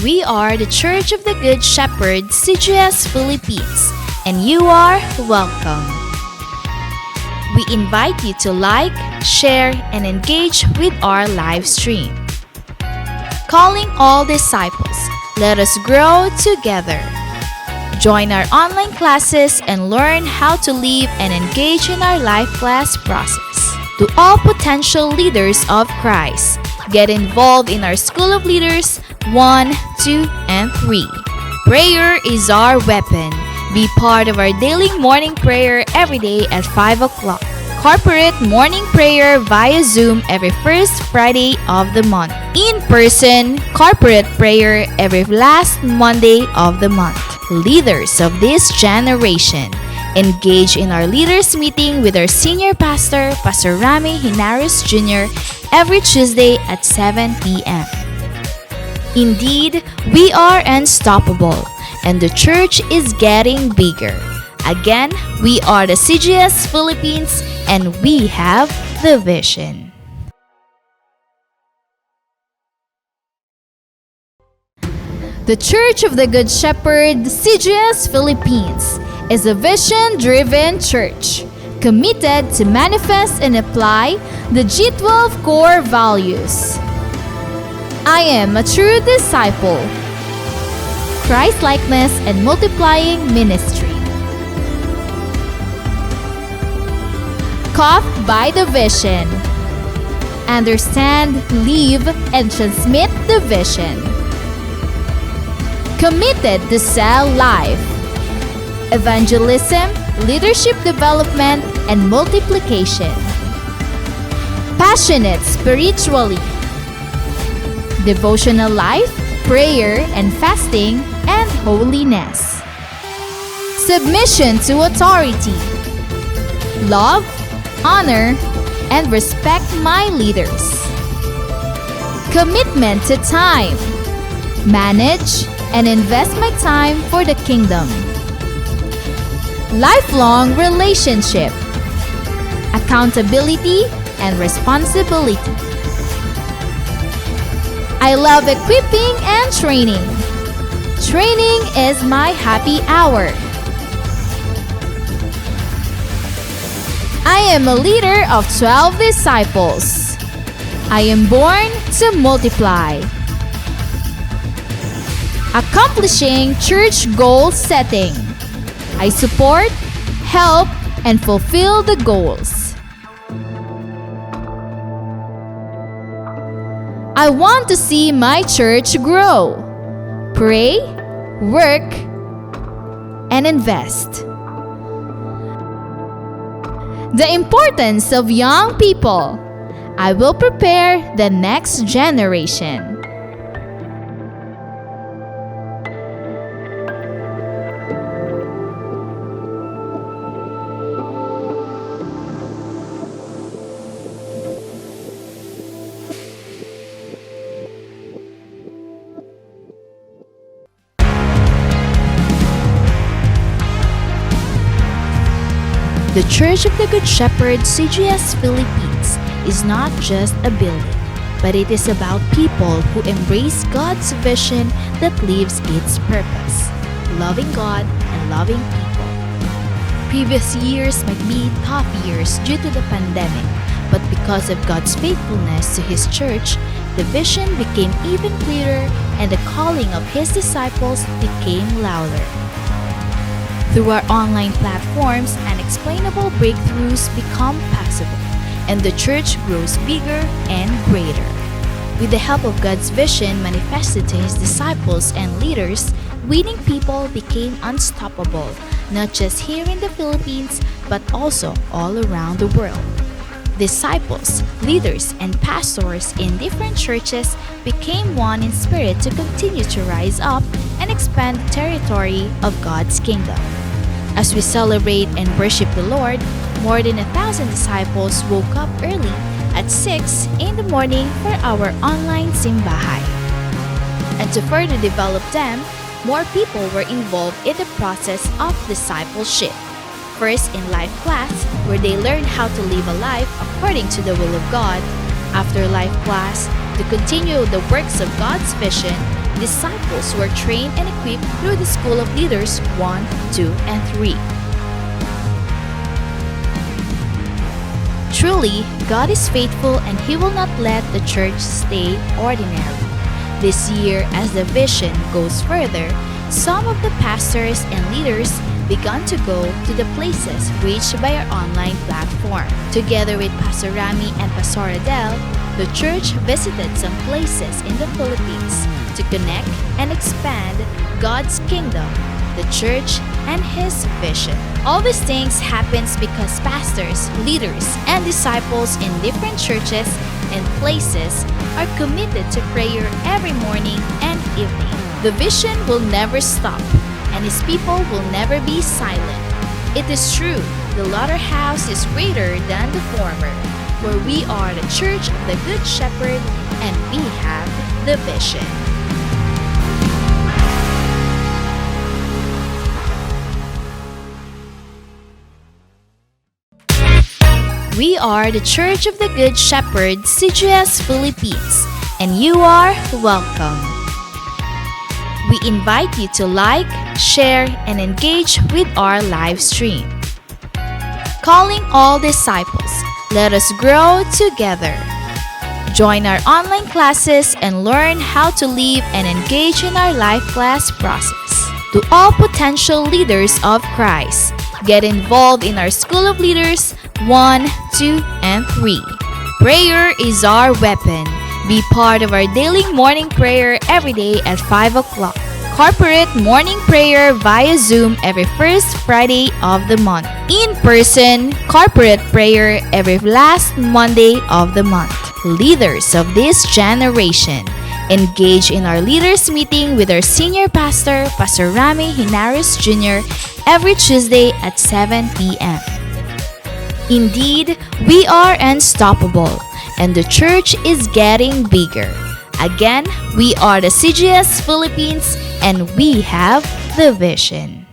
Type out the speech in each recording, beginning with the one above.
We are the Church of the Good Shepherd, CGS Philippines, and you are welcome. We invite you to like, share, and engage with our live stream. Calling all disciples, let us grow together. Join our online classes and learn how to live and engage in our life class process. To all potential leaders of Christ, get involved in our School of Leaders 1, 2, and 3. Prayer is our weapon. Be part of our daily morning prayer every day at 5 o'clock. Corporate morning prayer via Zoom every first Friday of the month. In-person corporate prayer every last Monday of the month. Leaders of this generation, engage in our leaders meeting with our senior pastor, Pastor Rami Hinares Jr., every Tuesday at 7 p.m. Indeed, we are unstoppable, and the church is getting bigger. Again, we are the CGS Philippines, and we have the vision. The Church of the Good Shepherd, CGS Philippines, is a vision-driven church committed to manifest and apply the G12 core values. I am a true disciple, Christ-likeness and multiplying ministry. Caught by the vision. Understand, live, and transmit the vision. Committed to sell life. Evangelism, leadership development, and multiplication. Passionate spiritually. Devotional life, prayer and fasting, and holiness. Submission to authority. Love, honor, and respect my leaders. Commitment to time. Manage and invest my time for the kingdom. Lifelong relationship. Accountability and responsibility. I love equipping and training. Training is my happy hour. I am a leader of 12 disciples. I am born to multiply. Accomplishing church goal setting. I support, help, and fulfill the goals. I want to see my church grow. Pray, work, and invest. The importance of young people. I will prepare the next generation. The Church of the Good Shepherd, CGS Philippines, is not just a building, but it is about people who embrace God's vision that lives its purpose, loving God and loving people. Previous years might be tough years due to the pandemic, but because of God's faithfulness to His church, the vision became even clearer and the calling of His disciples became louder. Through our online platforms, unexplainable breakthroughs become possible, and the church grows bigger and greater. With the help of God's vision manifested to His disciples and leaders, winning people became unstoppable, not just here in the Philippines, but also all around the world. Disciples, leaders, and pastors in different churches became one in spirit to continue to rise up and expand the territory of God's kingdom. As we celebrate and worship the Lord, more than 1,000 disciples woke up early at 6 in the morning for our online simbahay. And to further develop them, more people were involved in the process of discipleship. First in life class, where they learned how to live a life according to the will of God. After life class, To continue the works of God's vision, disciples were trained and equipped through the School of Leaders 1, 2, and 3. Truly, God is faithful and He will not let the church stay ordinary. This year, as the vision goes further, some of the pastors and leaders began to go to the places reached by our online platform. Together with Pastor Rami and Pastor Adele, the church visited some places in the Philippines to connect and expand God's kingdom, the church, and His vision. All these things happens because pastors, leaders, and disciples in different churches and places are committed to prayer every morning and evening. The vision will never stop, and His people will never be silent. It is true, the latter house is greater than the former, for we are the church of the Good Shepherd, and we have the vision. We are the Church of the Good Shepherd, CGS Philippines, and you are welcome. We invite you to like, share, and engage with our live stream. Calling all disciples, let us grow together. Join our online classes and learn how to live and engage in our life class process. To all potential leaders of Christ, get involved in our School of Leaders 1, 2, and 3. Prayer is our weapon. Be part of our daily morning prayer every day at 5 o'clock. Corporate morning prayer via Zoom every first Friday of the month. In-person corporate prayer every last Monday of the month. Leaders of this generation, engage in our leaders meeting with our senior pastor, Pastor Rami Hinares Jr., every Tuesday at 7 p.m. Indeed, we are unstoppable, and the church is getting bigger. Again, we are the CGS Philippines, and we have the vision.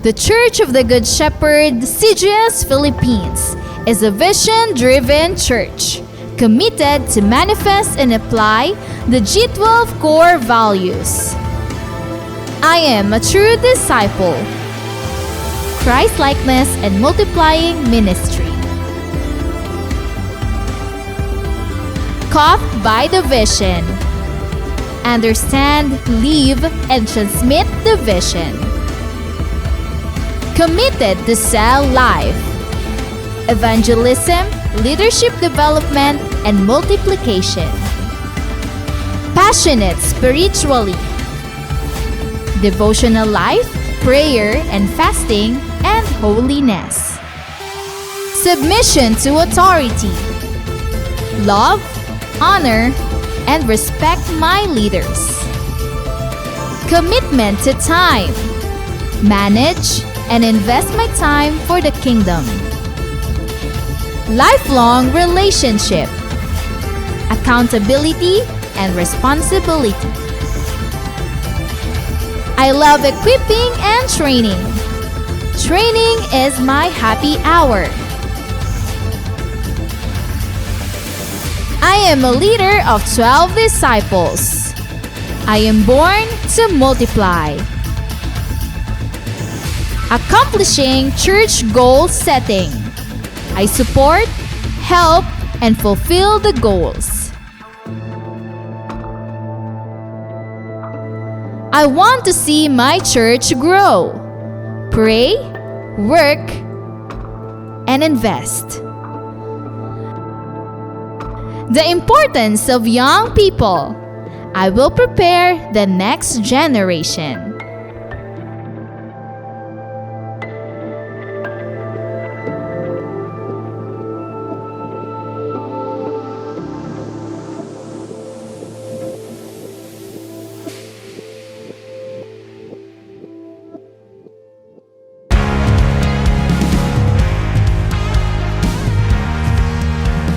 The Church of the Good Shepherd, CGS Philippines, is a vision-driven church committed to manifest and apply the G12 core values. I am a true disciple. Christ-likeness and multiplying ministry. Caught by the vision. Understand, live, and transmit the vision. Committed to sell life. Evangelism, leadership development, and multiplication. Passionate spiritually. Devotional life, prayer and fasting, and holiness. Submission to authority. Love, honor, and respect my leaders. Commitment to time. Manage and invest my time for the kingdom. Lifelong relationship. Accountability and responsibility. I love equipping and training. Training is my happy hour. I am a leader of 12 disciples. I am born to multiply. Accomplishing church goal setting. I support, help, and fulfill the goals. I want to see my church grow. Pray, work, and invest. The importance of young people. I will prepare the next generation.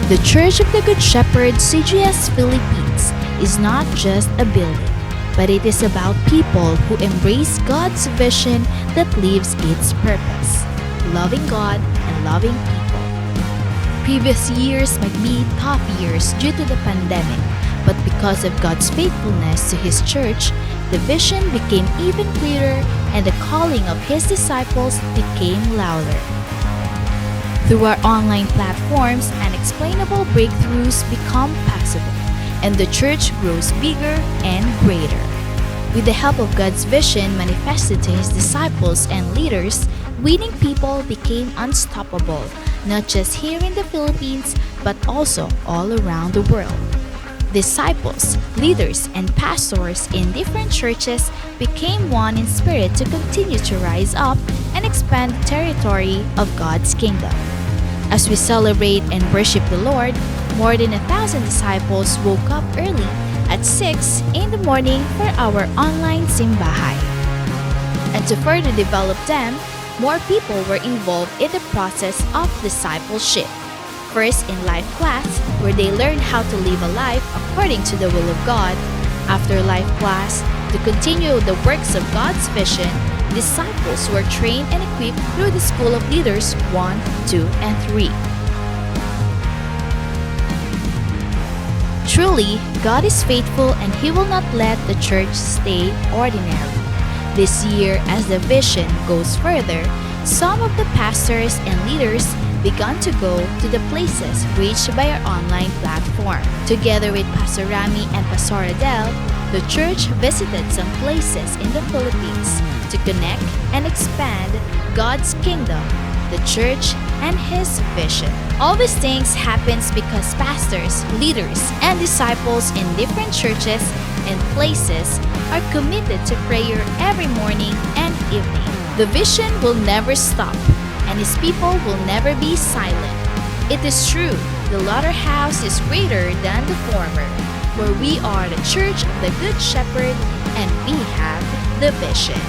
The Church of the Good Shepherd, CGS Philippines, is not just a building, but it is about people who embrace God's vision that lives its purpose, loving God and loving people. Previous years might be tough years due to the pandemic, but because of God's faithfulness to His church, the vision became even clearer and the calling of His disciples became louder. Through our online platforms, unexplainable breakthroughs become possible, and the church grows bigger and greater. With the help of God's vision manifested to His disciples and leaders, winning people became unstoppable, not just here in the Philippines, but also all around the world. Disciples, leaders, and pastors in different churches became one in spirit to continue to rise up and expand the territory of God's kingdom. As we celebrate and worship the Lord, more than 1,000 disciples woke up early at 6 in the morning for our online simbahay. And to further develop them, more people were involved in the process of discipleship. First in life class, where they learned how to live a life according to the will of God. After life class, to continue the works of God's vision, disciples were trained and equipped through the School of Leaders 1, 2, and 3. Truly, God is faithful and He will not let the church stay ordinary. This year, as the vision goes further, some of the pastors and leaders began to go to the places reached by our online platform. Together with Pastor Rami and Pastor Adele, the church visited some places in the Philippines to connect and expand God's kingdom, the church, and His vision. All these things happens because pastors, leaders, and disciples in different churches and places are committed to prayer every morning and evening. The vision will never stop, and His people will never be silent. It is true, the latter house is greater than the former, where we are the church of the Good Shepherd and we have the vision.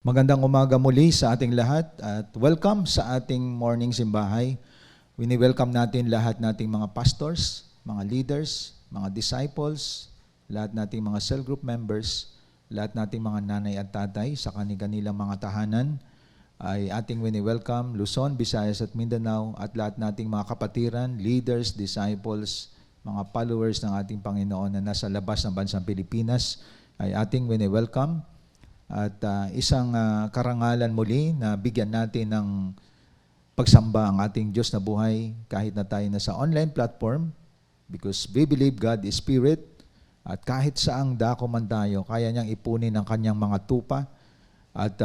Magandang umaga muli sa ating lahat at welcome sa ating morning simbahay. Wini-welcome natin lahat nating mga pastors, mga leaders, mga disciples, lahat nating mga cell group members, lahat nating mga nanay at tatay sa kanilang mga tahanan ay ating wini-welcome, Luzon, Visayas at Mindanao at lahat nating mga kapatiran, leaders, disciples, mga followers ng ating Panginoon na nasa labas ng bansang Pilipinas ay ating wini-welcome. At isang karangalan muli na bigyan natin ng pagsamba ang ating Diyos na buhay kahit na tayo nasa online platform because we believe God is Spirit at kahit saang dako man tayo, kaya niyang ipunin ang kanyang mga tupa at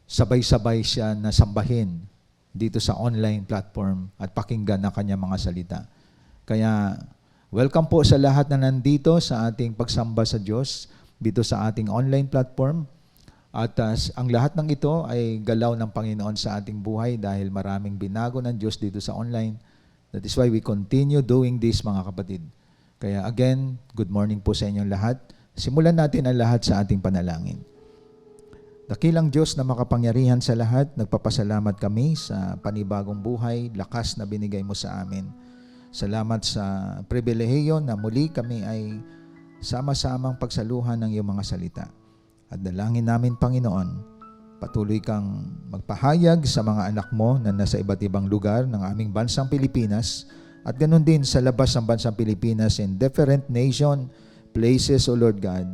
sabay-sabay siya na sambahin dito sa online platform at pakinggan ang kanyang mga salita. Kaya welcome po sa lahat na nandito sa ating pagsamba sa Diyos dito sa ating online platform. At ang lahat ng ito ay galaw ng Panginoon sa ating buhay dahil maraming binago ng Diyos dito sa online. That is why we continue doing this, mga kapatid. Kaya again, good morning po sa inyong lahat. Simulan natin ang lahat sa ating panalangin. Dakilang Diyos na makapangyarihan sa lahat, nagpapasalamat kami sa panibagong buhay, lakas na binigay mo sa amin. Salamat sa pribilehiyo na muli kami ay sama-samang pagsaluhan ng iyong mga salita. At dalangin namin, Panginoon, patuloy kang magpahayag sa mga anak mo na nasa iba't ibang lugar ng aming bansang Pilipinas at ganun din sa labas ng bansang Pilipinas in different nation, places, O Lord God.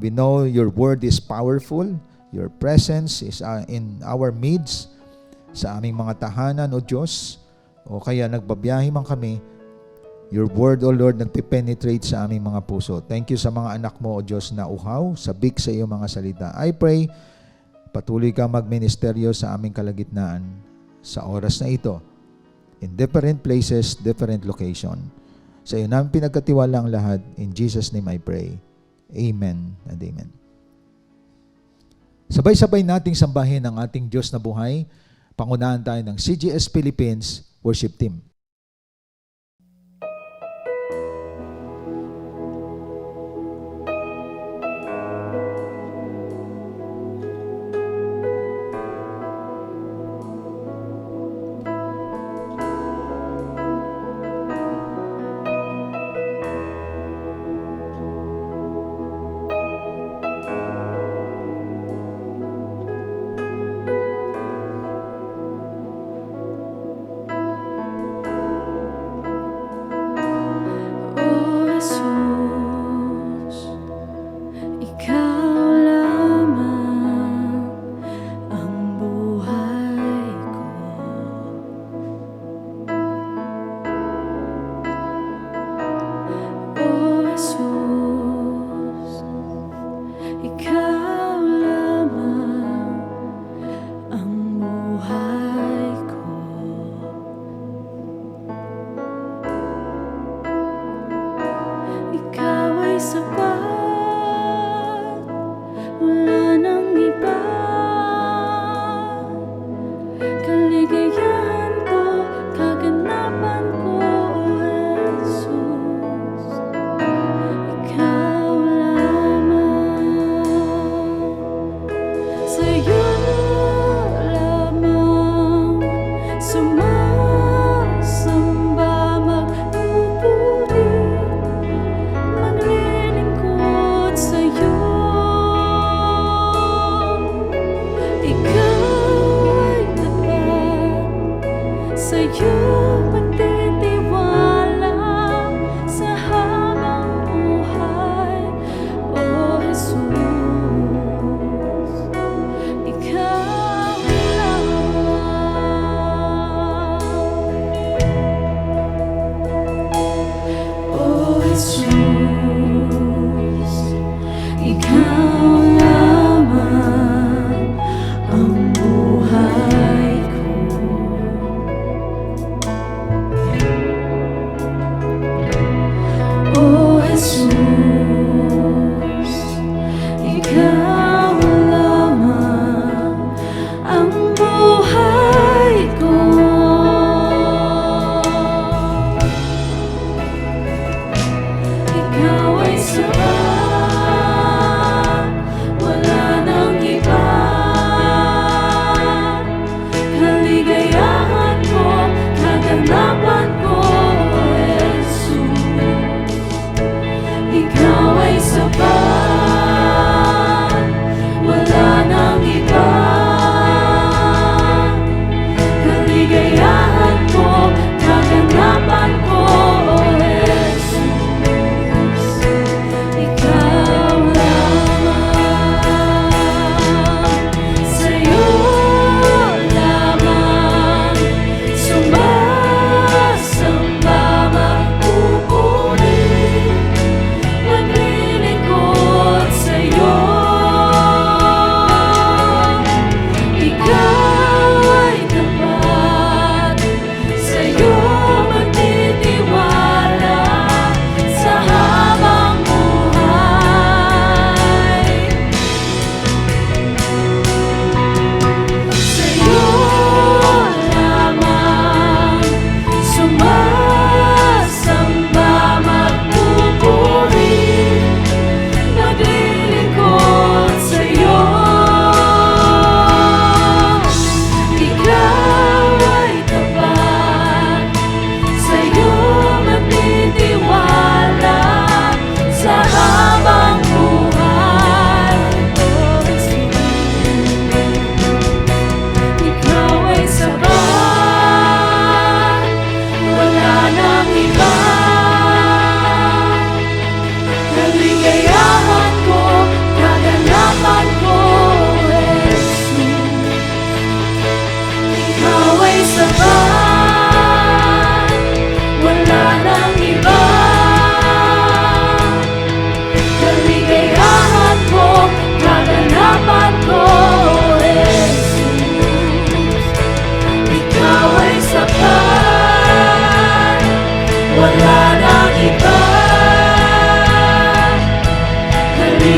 We know your word is powerful, your presence is in our midst, sa aming mga tahanan, O Diyos, o kaya nagbabiyahe man kami, your word, O Lord, nagpipenetrate sa aming mga puso. Thank you sa mga anak mo, O Diyos, na uhaw, sabik sa iyong mga salita. I pray, patuloy kang magministeryo sa aming kalagitnaan sa oras na ito, in different places, different location. Sa iyo namin pinagkatiwala ang lahat. In Jesus' name I pray. Amen and amen. Sabay-sabay nating sambahin ang ating Diyos na buhay. Pangunahan tayo ng CGS Philippines Worship Team.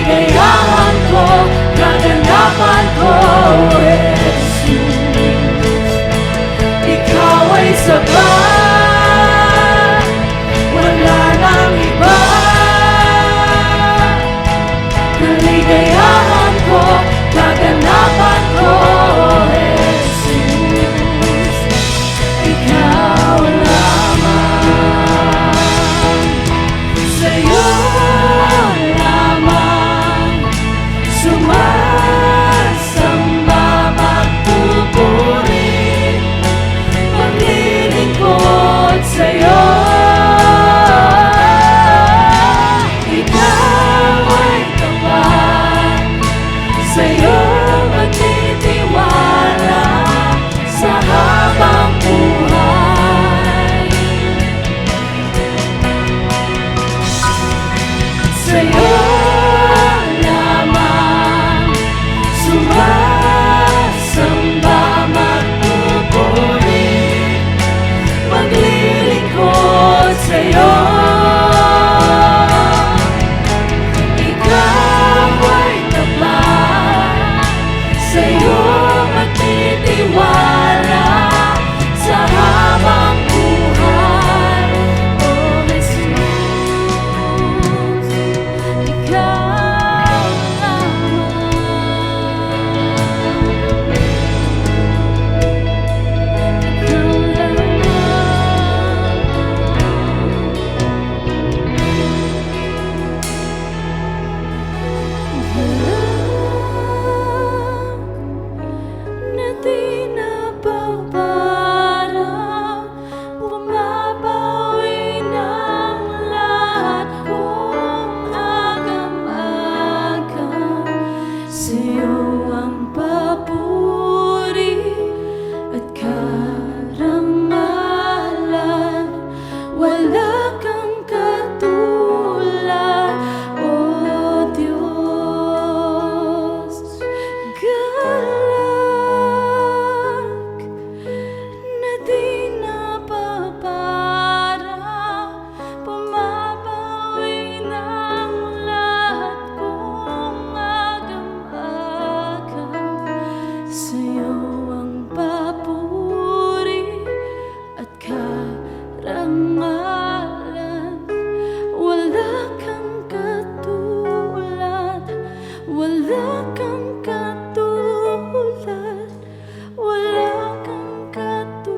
kaligayahan ko, kaganapan ko, Jesus. Ikaw ay sapat, wala nang iba. Kaligayahan ko, kaganapan ko, Jesus. Ikaw lamang, sa'yo lamang sumasamba, magpupuri, maglilingkod sa'yo. Ikaw ay tapat, sa'yo magtitiwala sa habang buhay. Sa'yo lamang sumasamba, magpupuri, maglilingkod sa'yo. Ikaw ay tapat, sa'yo magtitiwala sa habang buhay. Oh, Jesus, ikaw na di nababarang, bumabawi ng lahat kong agam-agam. Sa'yo ang papuri at karangalan, wala kang katulad, O Diyos. Galak na di nababarang, bumabawi ng lahat kong agam-agam. Sa'yo ang papuri at karangalan, wala kang katulad, wala kang katulad, wala kang katulad,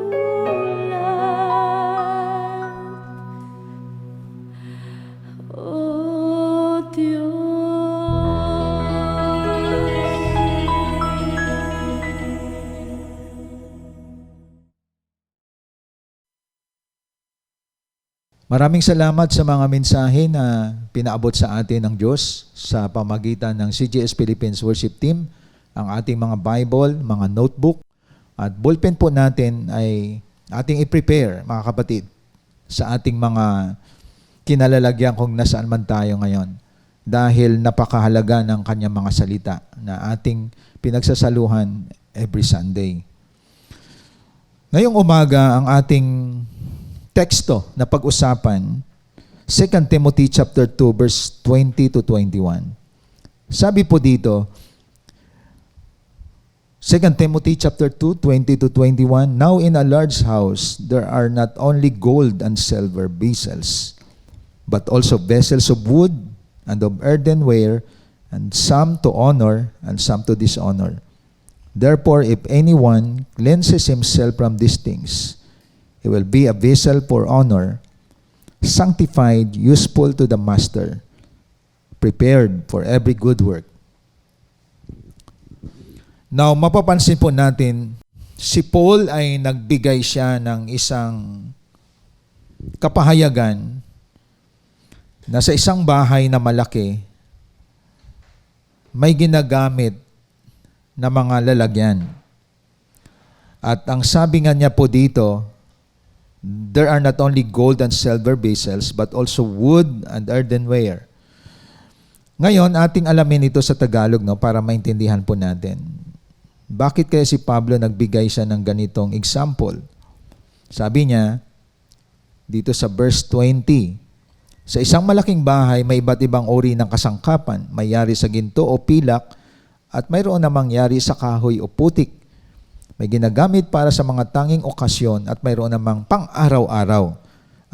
O Diyos. Maraming salamat sa mga mensahe na pinaabot sa atin ng Diyos sa pamagitan ng CGS Philippines Worship Team. Ang ating mga Bible, mga notebook at ballpen po natin ay ating i-prepare, mga kapatid, sa ating mga kinalalagyan kung nasaan man tayo ngayon. Dahil napakahalaga ng kanyang mga salita na ating pinagsasaluhan every Sunday. Ngayong umaga, ang ating teksto na pag-usapan, 2 Timothy chapter 2 verse 20 to 21. Sabi po dito, 2 Timothy chapter 2, 20 to 21, now in a large house there are not only gold and silver vessels, but also vessels of wood and of earthenware, and some to honor and some to dishonor. Therefore, if anyone cleanses himself from these things, he will be a vessel for honor, sanctified, useful to the master, prepared for every good work. Now, mapapansin po natin, si Paul ay nagbigay siya ng isang kapahayagan na sa isang bahay na malaki, may ginagamit na mga lalagyan. At ang sabi nga niya po dito, there are not only gold and silver vessels, but also wood and earthenware. Ngayon, ating alamin ito sa Tagalog, no, para maintindihan po natin. Bakit kaya si Pablo nagbigay siya ng ganitong example? Sabi niya, dito sa verse 20, Sa isang malaking bahay, may iba't ibang uri ng kasangkapan. May yari sa ginto o pilak at mayroon namang yari sa kahoy o putik. May ginagamit para sa mga tanging okasyon at mayroon namang pang-araw-araw.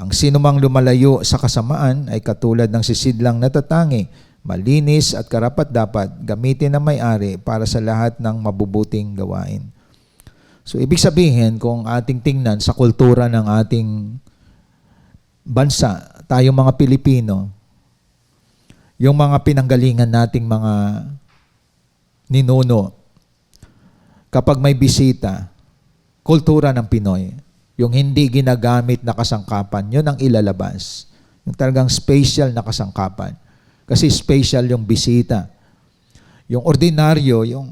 Ang sinumang lumalayo sa kasamaan ay katulad ng sisidlang natatangi, malinis at karapat-dapat gamitin ng may-ari para sa lahat ng mabubuting gawain. So, ibig sabihin, kung ating tingnan sa kultura ng ating bansa, tayong mga Pilipino, yung mga pinanggalingan nating mga ninuno, kapag may bisita, kultura ng Pinoy, yung hindi ginagamit na kasangkapan, yun ang ilalabas. Yung talagang special na kasangkapan. Kasi special yung bisita. Yung ordinaryo, yung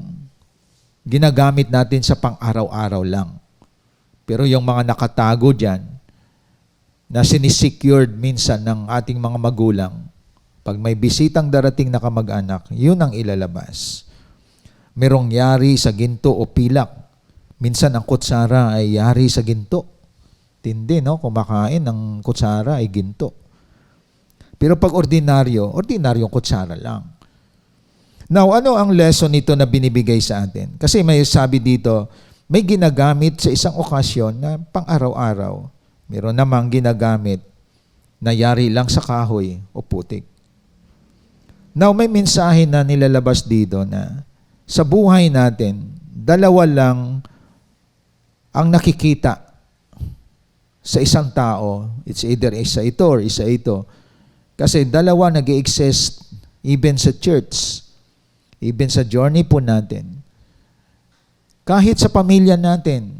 ginagamit natin sa pang-araw-araw lang. Pero yung mga nakatago dyan, na sinisecured minsan ng ating mga magulang, pag may bisitang darating na kamag-anak, yun ang ilalabas. Merong yari sa ginto o pilak. Minsan ang kutsara ay yari sa ginto. Tindi, no? Kumakain ng kutsara ay ginto. Pero pag ordinaryong kutsara lang. Now, ano ang lesson nito na binibigay sa atin? Kasi may sabi dito, may ginagamit sa isang okasyon na pang-araw-araw. Meron namang ginagamit na yari lang sa kahoy o putik. Now, may mensahe na nilalabas dito na sa buhay natin, dalawa lang ang nakikita sa isang tao. It's either isa ito or isa ito. Kasi dalawa nag-i-exist even sa church, even sa journey po natin. Kahit sa pamilya natin,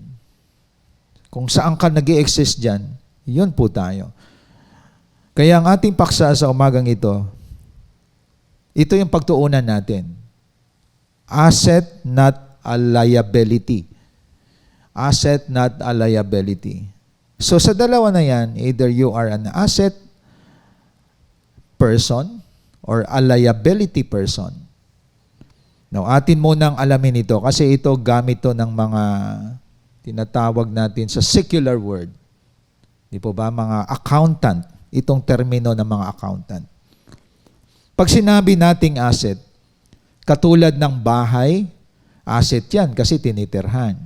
kung saan ka nag-i-exist dyan, yun po tayo. Kaya ang ating paksa sa umagang ito yung pagtuunan natin. Asset, not a liability. Asset, not a liability. So sa dalawa na yan, either you are an asset person or a liability person. Now, atin munang alamin ito kasi ito gamit to ng mga tinatawag natin sa secular word. Di po ba? Mga accountant. Itong termino ng mga accountant. Pag sinabi nating asset, katulad ng bahay, asset yan kasi tinitirhan.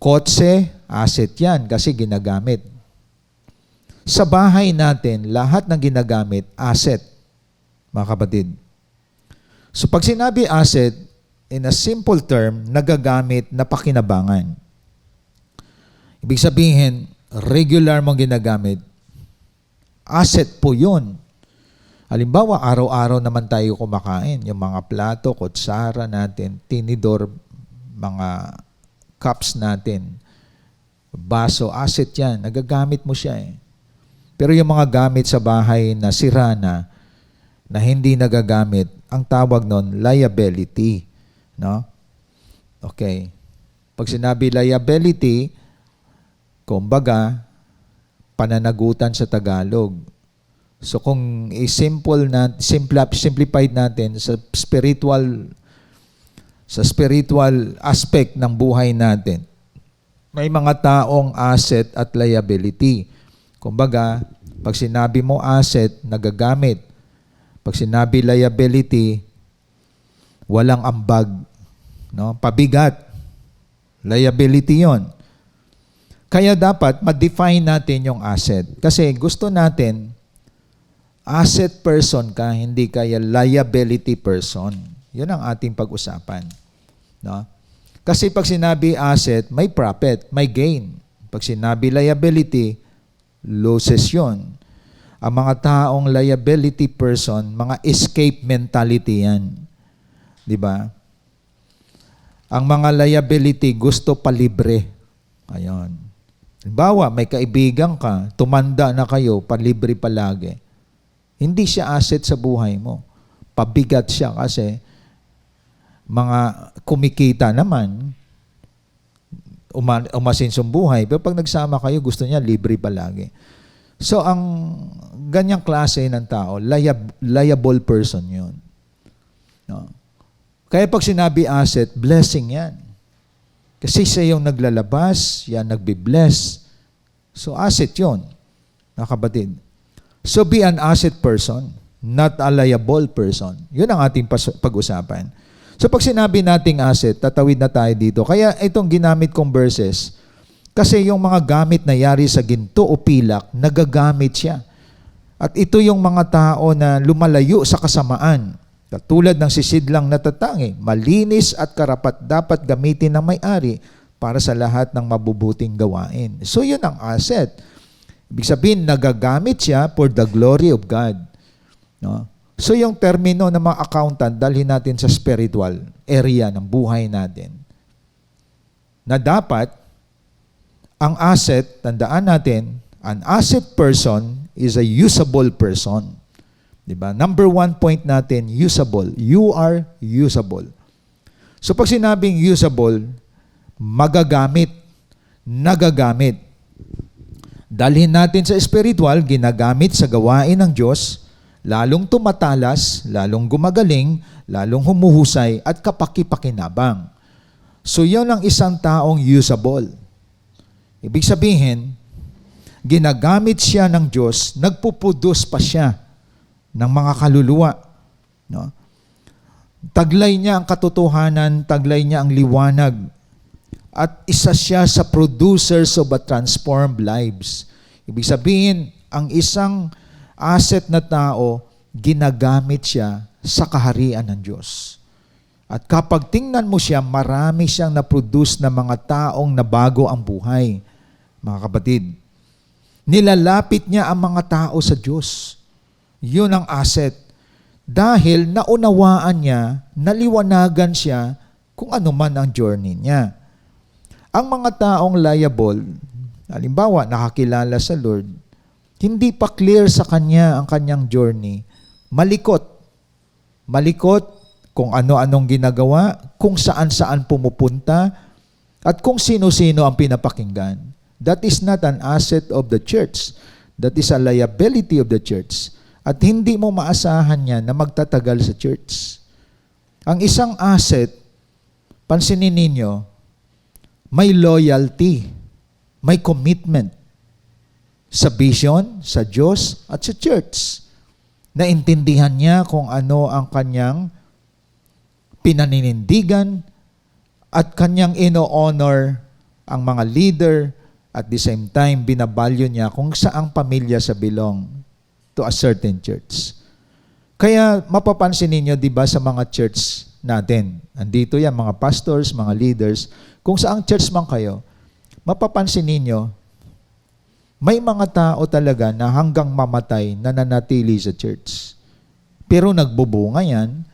Kotse, asset yan kasi ginagamit. Sa bahay natin, lahat ng ginagamit, asset, mga kapatid. So pag sinabi asset, in a simple term, nagagamit na pakinabangan. Ibig sabihin, regular mong ginagamit, asset po yun. Halimbawa, araw-araw naman tayo kumakain. Yung mga plato, kutsara natin, tinidor, mga cups natin, baso, asset yan. Nagagamit mo siya eh. Pero yung mga gamit sa bahay na sira na hindi nagagamit, ang tawag nun, liability. No? Okay. Pag sinabi liability, kumbaga, pananagutan sa Tagalog. So kung simplified natin sa spiritual aspect ng buhay natin, may mga taong asset at liability. Kumbaga, pag sinabi mo asset, nagagamit. Pag sinabi liability, walang ambag. No? Pabigat. Liability yon. Kaya dapat ma-define natin yung asset. Kasi gusto natin, asset person ka, hindi kaya liability person. Yun ang ating pag-usapan. No? Kasi pag sinabi asset, may profit, may gain. Pag sinabi liability, losses yun. Ang mga taong liability person, mga escape mentality yan. Di ba? Ang mga liability, gusto palibre. Ayun. Halimbawa, may kaibigan ka, tumanda na kayo, palibre palagi. Hindi siya asset sa buhay mo. Pabigat siya kasi mga kumikita naman, umasinsong buhay. Pero pag nagsama kayo, gusto niya libre palagi. So, ang ganyang klase ng tao, liable person yun. No? Kaya pag sinabi asset, blessing yan. Kasi siya yung naglalabas, yan nagbibless. So, asset yun, mga kapatid. So be an asset person, not a liable person. Yun ang ating pag-usapan. So pag sinabi nating asset, tatawid na tayo dito. Kaya itong ginamit kong verses, kasi yung mga gamit na yari sa ginto o pilak, nagagamit siya. At ito yung mga tao na lumalayo sa kasamaan. Katulad ng sisidlang natatangi, malinis at karapat dapat gamitin ng may-ari para sa lahat ng mabubuting gawain. So yun ang asset. Ibig sabihin, nagagamit siya for the glory of God. No? So yung termino ng mga accountant, dalhin natin sa spiritual area ng buhay natin. Na dapat, ang asset, tandaan natin, an asset person is a usable person. Diba? Number 1 point natin, usable. You are usable. So pag sinabing usable, magagamit, nagagamit. Dalhin natin sa spiritual, ginagamit sa gawain ng Diyos, lalong tumatalas, lalong gumagaling, lalong humuhusay, at kapaki-pakinabang. So yan ang isang taong usable. Ibig sabihin, ginagamit siya ng Diyos, nagpupudos pa siya ng mga kaluluwa. No? Taglay niya ang katotohanan, taglay niya ang liwanag, at isa siya sa producers of a transformed lives. Ibig sabihin, ang isang asset na tao, ginagamit siya sa kaharian ng Diyos. At kapag tingnan mo siya, marami siyang na-produce na mga taong nabago ang buhay. Mga kapatid, nilalapit niya ang mga tao sa Diyos. Yun ang asset. Dahil naunawaan niya, naliwanagan siya kung ano man ang journey niya. Ang mga taong liable, halimbawa nakakilala sa Lord, hindi pa clear sa kanya ang kanyang journey, malikot. Malikot kung ano-anong ginagawa, kung saan-saan pumupunta, at kung sino-sino ang pinapakinggan. That is not an asset of the church. That is a liability of the church. At hindi mo maasahan yan na magtatagal sa church. Ang isang asset, pansinin ninyo, may loyalty, may commitment sa vision, sa Diyos, at sa church. Naintindihan niya kung ano ang kanyang pinaninindigan at kanyang ino-honor ang mga leader at the same time binabalyo niya kung saang pamilya sa belong to a certain church. Kaya mapapansin ninyo, di ba, sa mga church natin, andito yan, mga pastors, mga leaders, kung saang church man kayo, mapapansin ninyo, may mga tao talaga na hanggang mamatay nananatili sa church. Pero nagbubunga yan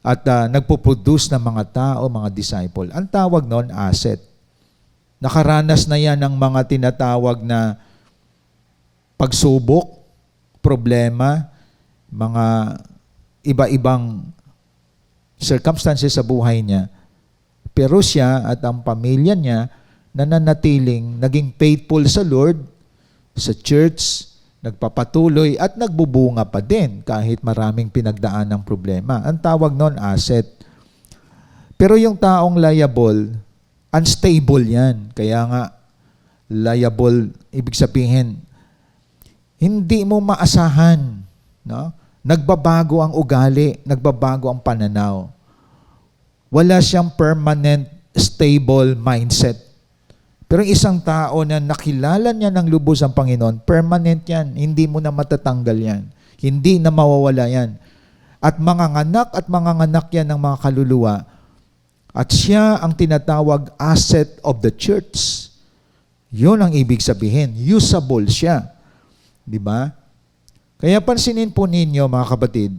at nagpuproduce ng mga tao, mga disciple. Ang tawag noon, asset. Nakaranas na yan ng mga tinatawag na pagsubok, problema, mga iba-ibang circumstances sa buhay niya. Pero siya at ang pamilya niya nananatiling naging faithful sa Lord, sa church, nagpapatuloy at nagbubunga pa din kahit maraming pinagdaan ng problema. Ang tawag noon, asset. Pero yung taong liable, unstable yan. Kaya nga, liable, ibig sabihin, hindi mo maasahan. No? Nagbabago ang ugali, nagbabago ang pananaw. Wala siyang permanent, stable mindset. Pero isang tao na nakilala niya ng lubos ang Panginoon, permanent yan. Hindi mo na matatanggal yan. Hindi na mawawala yan. At manganganak yan ng mga kaluluwa. At siya ang tinatawag asset of the church. Yun ang ibig sabihin. Usable siya. Di ba? Kaya pansinin po ninyo, mga kapatid,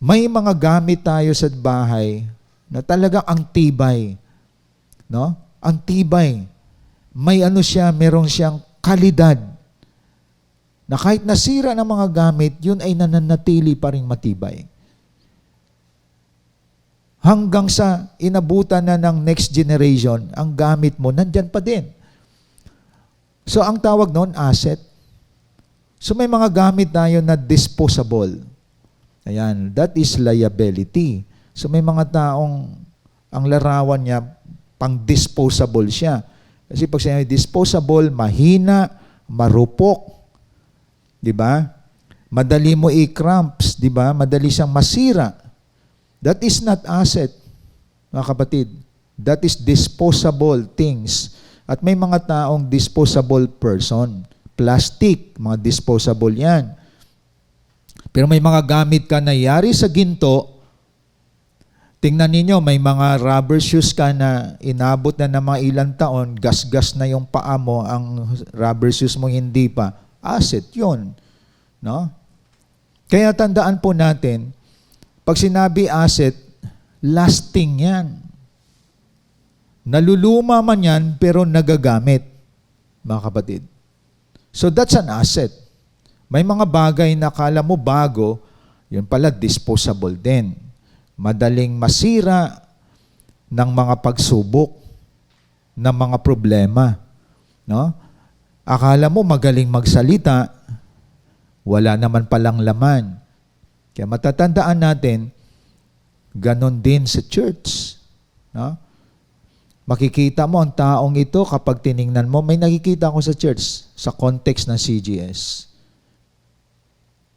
may mga gamit tayo sa bahay na talagang ang tibay. No? Ang tibay. May merong siyang kalidad. Na kahit nasira ng mga gamit, yun ay nananatili pa rin matibay. Hanggang sa inabutan na ng next generation, ang gamit mo, nandyan pa din. So, ang tawag noon, asset. So, may mga gamit tayo na disposable. Ayan, that is liability. So, may mga taong ang larawan niya, pang-disposable siya. Kasi pag sinabi disposable, mahina, marupok. Di ba? Madali mo i-cramps, di ba? Madali siyang masira. That is not asset, mga kapatid. That is disposable things. At may mga taong disposable person. Plastic, mga disposable yan. Pero may mga gamit ka na yari sa ginto. Tingnan ninyo, may mga rubber shoes ka na inabot na ng mga ilang taon, gas-gas na yung paa mo, ang rubber shoes mo hindi pa. Asset yun. No? Kaya tandaan po natin, pag sinabi asset, lasting yan. Naluluma man yan, pero nagagamit, mga kapatid. So that's an asset. May mga bagay na kala mo bago, yun pala disposable din. Madaling masira ng mga pagsubok, ng mga problema. No? Akala mo magaling magsalita, wala naman palang laman. Kaya matatandaan natin, ganon din sa church. No? Makikita mo ang taong ito kapag tiningnan mo, may nakikita ko sa church, sa context ng CGS.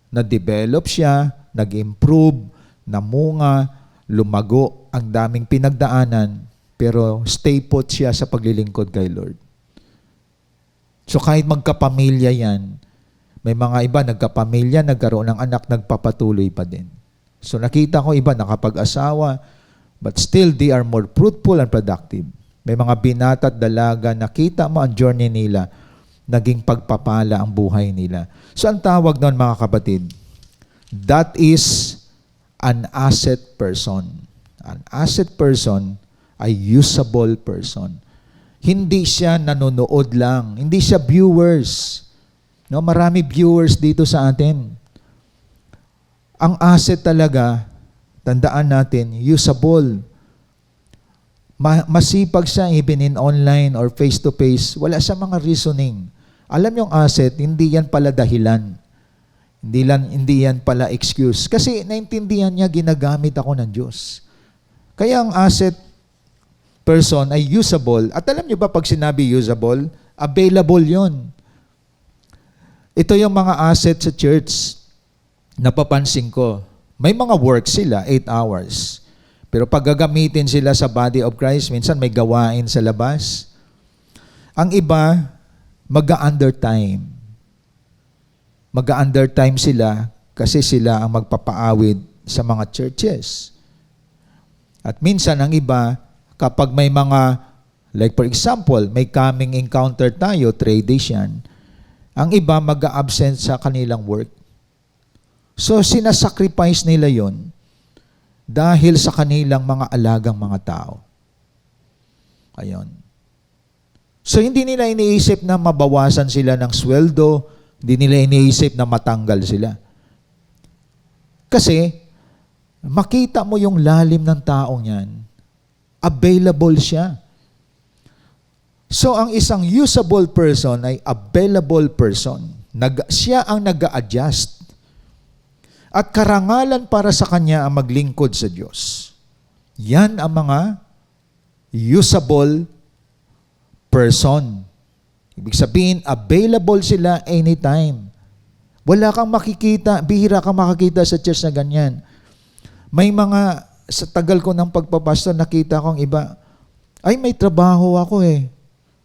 Na-develop siya, nag-improve, namunga, lumago, ang daming pinagdaanan, pero stay put siya sa paglilingkod kay Lord. So kahit magkapamilya yan, may mga iba nagkapamilya, nagkaroon ng anak, nagpapatuloy pa din. So nakita ko iba nakapag-asawa, but still they are more fruitful and productive. May mga binata at dalaga, nakita mo ang journey nila, naging pagpapala ang buhay nila. So ang tawag doon mga kapatid, that is an asset person. An asset person ay usable person. Hindi siya nanonood lang. Hindi siya viewers. No, marami viewers dito sa atin. Ang asset talaga, tandaan natin, usable. Masipag siya even in online or face-to-face. Wala siya mga reasoning. Alam yung asset, hindi yan pala dahilan. Hindi yan pala excuse. Kasi naintindihan niya, ginagamit ako ng Diyos. Kaya ang asset person ay usable. At alam niyo ba pag sinabi usable, available yon. Ito yung mga asset sa church. Napapansin ko. May mga work sila, 8 hours. Pero pag gagamitin sila sa body of Christ, minsan may gawain sa labas. Ang iba, mag-under time. Mag-under time sila kasi sila ang magpapaawid sa mga churches. At minsan ang iba, kapag may mga, like for example, may coming encounter tayo, 3 days yan, ang iba mag-absent sa kanilang work. So sinasacrifice nila yon dahil sa kanilang mga alagang mga tao. Ayun. So hindi nila iniisip na mabawasan sila ng sweldo, hindi nila iniisip na matanggal sila. Kasi makita mo yung lalim ng taong yan, available siya. So ang isang usable person ay available person. Siya ang nag-a-adjust. At karangalan para sa kanya ang maglingkod sa Diyos. Yan ang mga usable person. Ibig sabihin, available sila anytime. Wala kang makikita, bihira kang makakita sa church na ganyan. May mga, sa tagal ko ng pagpapastor, nakita kong iba, ay may trabaho ako eh.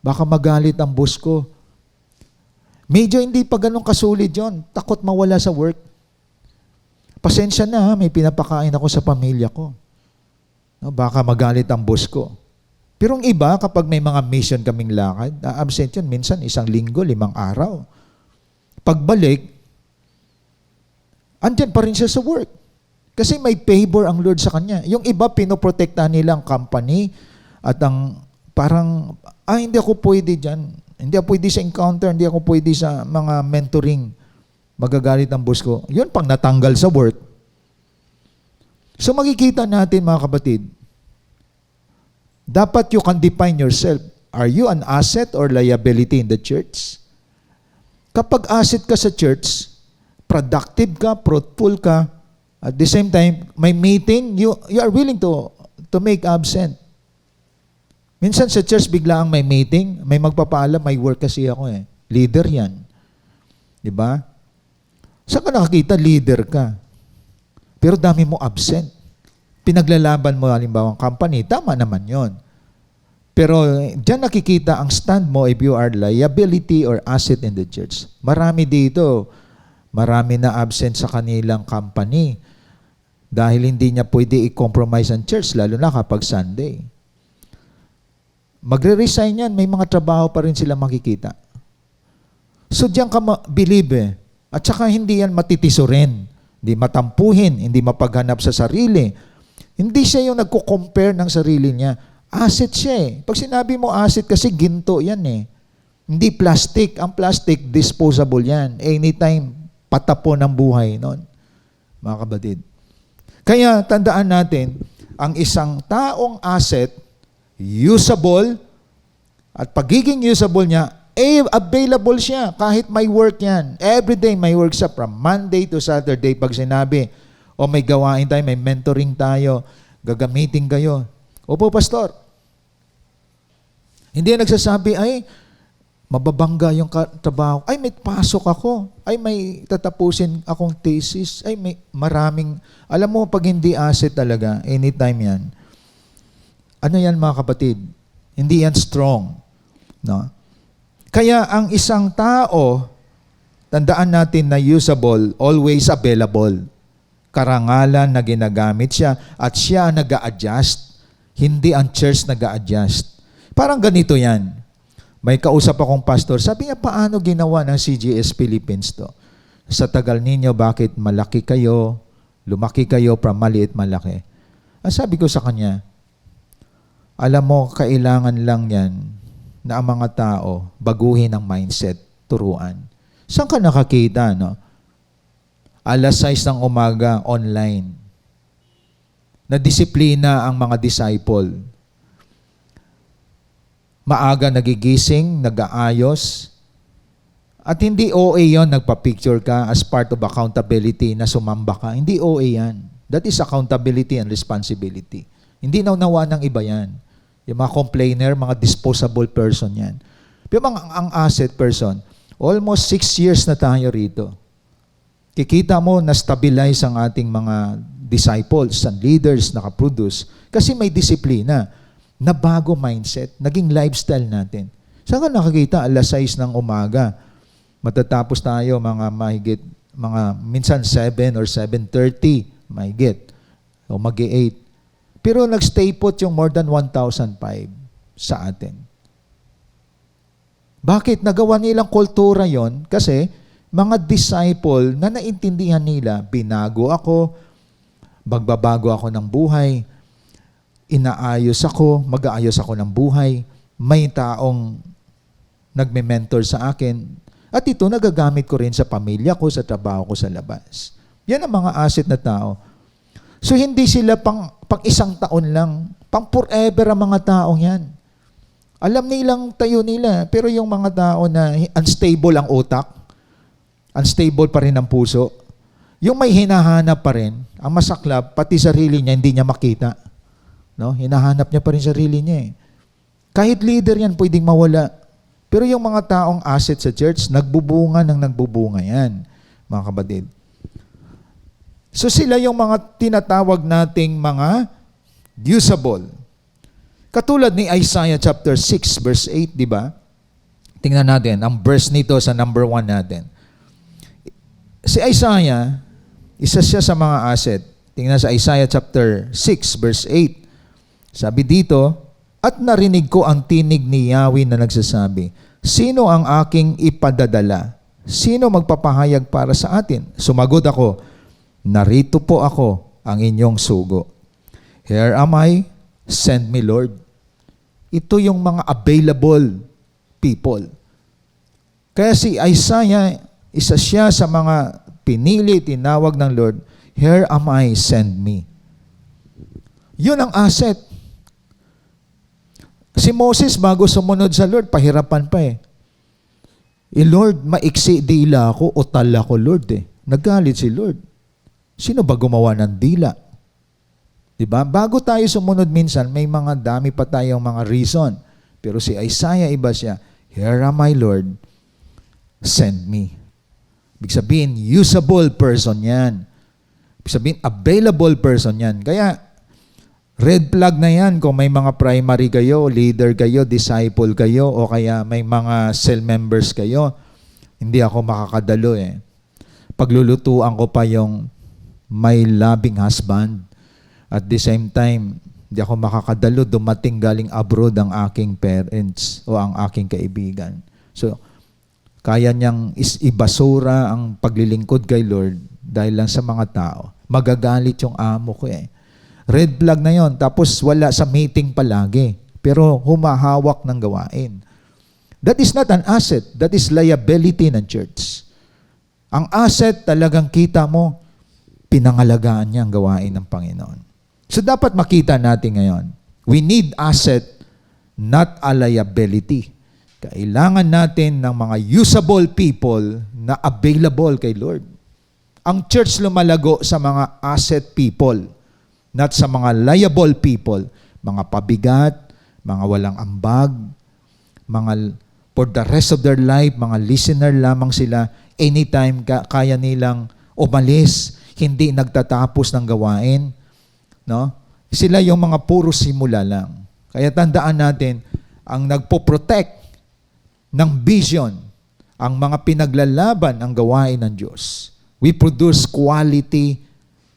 Baka magalit ang boss ko. Medyo hindi pa ganun kasulit yon. Takot mawala sa work. Pasensya na, may pinapakain ako sa pamilya ko. No, baka magalit ang boss ko. Pero ang iba, kapag may mga mission kaming lakad, absent yun, minsan 1 linggo, 5 araw. Pagbalik, andyan pa rin siya sa work. Kasi may favor ang Lord sa kanya. Yung iba, pinoprotektahan nila ang company at ang parang, hindi ako pwede dyan. Hindi ako pwede sa encounter, hindi ako pwede sa mga mentoring. Magagalit ang boss ko. Yun pang natanggal sa work. So makikita natin mga kapatid, dapat you can define yourself. Are you an asset or liability in the church? Kapag asset ka sa church, productive ka, fruitful ka, at the same time, may meeting, you are willing to make absent. Minsan sa church biglaang may meeting, may magpapaalam, may work kasi ako eh. Leader yan. Di ba? Saan ka nakakita? Leader ka. Pero dami mo absent. Pinaglalaban mo halimbawa ang company, tama naman yon. Pero diyan nakikita ang stand mo if you are liability or asset in the church. Marami dito, marami na absent sa kanilang company dahil hindi niya pwede i-compromise ang church, lalo na kapag Sunday. Magre-resign yan, may mga trabaho pa rin sila makikita. So diyan ka believe eh. At saka hindi yan matitiso rin. Hindi matampuhin, hindi mapaghanap sa sarili. Hindi siya yung nagko-compare ng sarili niya. Asset siya eh. Pag sinabi mo asset kasi ginto yan eh. Hindi plastic. Ang plastic, disposable yan. Anytime, patapon ang buhay nun. Mga kapatid. Kaya tandaan natin, ang isang taong asset, usable, at pagiging usable niya, available siya kahit may work yan. Every day may work siya from Monday to Saturday. Pag sinabi, may gawain tayo, may mentoring tayo, gagamitin kayo. Opo, pastor. Hindi nagsasabi, ay, mababangga yung trabaho. Ay, may pasok ako. Ay, may tatapusin akong thesis. Ay, may maraming. Alam mo, pag hindi asset talaga, anytime yan. Ano yan mga kapatid? Hindi yan strong. No? Kaya ang isang tao, tandaan natin na usable, always available. Karangalan na ginagamit siya at siya nag-a-adjust. Hindi ang church nag-a-adjust. Parang ganito yan. May kausap akong pastor, sabi niya, paano ginawa ng CGS Philippines to? Sa tagal ninyo, bakit malaki kayo, lumaki kayo from maliit malaki? Ang sabi ko sa kanya, alam mo, kailangan lang yan na ang mga tao baguhin ang mindset, turuan. Saan ka nakakita, no? Alas 6 ng umaga, online. Na-disiplina ang mga disciple. Maaga nagigising, nag-aayos. At hindi OA yon, nagpa-picture ka as part of accountability na sumamba ka. Hindi OA yan. That is accountability and responsibility. Hindi naunawa ng iba yan. Yung mga complainer, mga disposable person yan. Pero ang asset person, almost 6 years na tayo rito. Kikita mo na stabilize ang ating mga disciples and leaders nakaproduce kasi may disiplina na bago mindset, naging lifestyle natin. Saan ka nakakita? Alas 6 ng umaga. Matatapos tayo mga mahigit, minsan 7 or 7:30, mahigit. O mag-8. Pero nag-stay put yung more than 1,005 sa atin. Bakit? Nagawa nilang kultura yon? Kasi mga disciple na naintindihan nila, binago ako, magbabago ako ng buhay, inaayos ako, mag-aayos ako ng buhay, may taong nagme-mentor sa akin, at ito nagagamit ko rin sa pamilya ko, sa trabaho ko sa labas. Yan ang mga asset na tao. So hindi sila pang isang taon lang, pang forever ang mga taong yan. Alam nilang tayo nila, pero yung mga tao na unstable ang utak, unstable pa rin ang puso, yung may hinahanap pa rin, ang masaklap, pati sarili niya, hindi niya makita. No? Hinahanap niya pa rin sarili niya eh. Kahit leader yan, pwedeng mawala. Pero yung mga taong asset sa church, nagbubunga yan, mga kapatid. So sila yung mga tinatawag nating mga usable. Katulad ni Isaiah chapter 6 verse 8, di ba? Tingnan natin ang verse nito sa number 1 natin. Si Isaiah, isa siya sa mga asset. Tingnan sa Isaiah chapter 6 verse 8. Sabi dito, at narinig ko ang tinig ni Yahweh na nagsasabi, sino ang aking ipadadala? Sino magpapahayag para sa atin? Sumagot ako, narito po ako, ang inyong sugo. Here am I, send me Lord. Ito yung mga available people. Kaya si Isaiah, isa siya sa mga pinili, tinawag ng Lord, here am I, send me. Yun ang asset. Si Moses, bago sumunod sa Lord, pahirapan pa eh. Lord, maiksi dila ako, utal ako, Lord eh. Nagalit si Lord. Sino ba gumawa ng dila? Diba? Bago tayo sumunod minsan, may mga dami pa tayong mga reason. Pero si Isaiah, iba siya. Here am I, Lord. Send me. Ibig sabihin, usable person yan. Ibig sabihin, available person yan. Kaya, red flag na yan kung may mga primary kayo, leader kayo, disciple kayo, o kaya may mga cell members kayo. Hindi ako makakadalo eh. Paglulutuan ko pa yung my loving husband. At the same time, hindi ako makakadalo, dumating galing abroad ang aking parents o ang aking kaibigan. So, kaya niyang ibasura ang paglilingkod kay Lord dahil lang sa mga tao. Magagalit yung amo ko eh. Red flag na yon. Tapos wala sa meeting palagi. Pero humahawak ng gawain. That is not an asset. That is liability ng church. Ang asset talagang kita mo, pinangalagaan niya ang gawain ng Panginoon. So dapat makita natin ngayon, we need asset, not a liability. Kailangan natin ng mga usable people na available kay Lord. Ang church lumalago sa mga asset people, not sa mga liable people, mga pabigat, mga walang ambag, mga for the rest of their life, mga listener lamang sila, anytime kaya nilang umalis, hindi nagtatapos ng gawain. No? Sila yung mga puro simula lang. Kaya tandaan natin, ang nagpo-protect ng vision, ang mga pinaglalaban ang gawain ng Diyos. We produce quality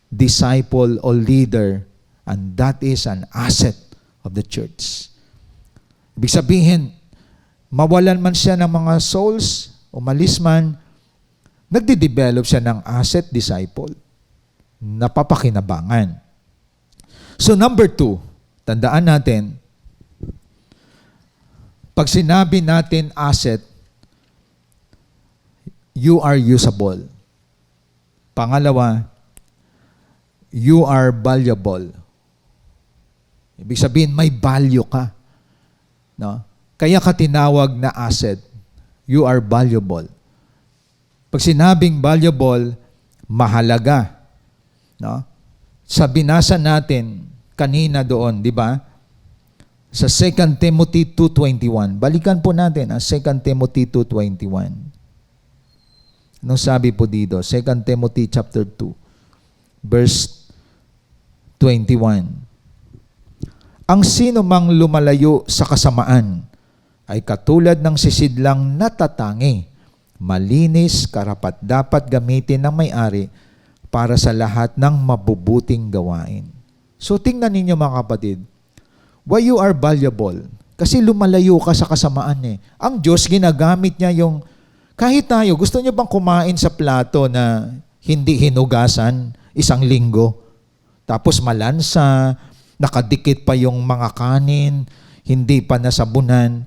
disciple or leader, and that is an asset of the church. Ibig sabihin, mawalan man siya ng mga souls, umalis man, nagde-develop siya ng asset disciple. Napapakinabangan. So number 2, tandaan natin, pag sinabi natin asset, you are usable. Pangalawa, you are valuable. Ibig sabihin, may value ka. No? Kaya ka tinawag na asset, you are valuable. Pag sinabing valuable, mahalaga. No? Sa binasa natin kanina doon, di ba? Sa 2 Timothy 2:21. Balikan po natin ang 2 Timothy 2:21. Anong sabi po dito? 2 Timothy chapter 2, verse 21. Ang sino mang lumalayo sa kasamaan ay katulad ng sisidlang natatangi, malinis, karapat-dapat gamitin ng may-ari para sa lahat ng mabubuting gawain. So tingnan ninyo mga kapatid, why you are valuable? Kasi lumalayo ka sa kasamaan eh. Ang Diyos ginagamit niya yung, kahit tayo, gusto niyo bang kumain sa plato na hindi hinugasan isang linggo? Tapos malansa, nakadikit pa yung mga kanin, hindi pa nasabunan.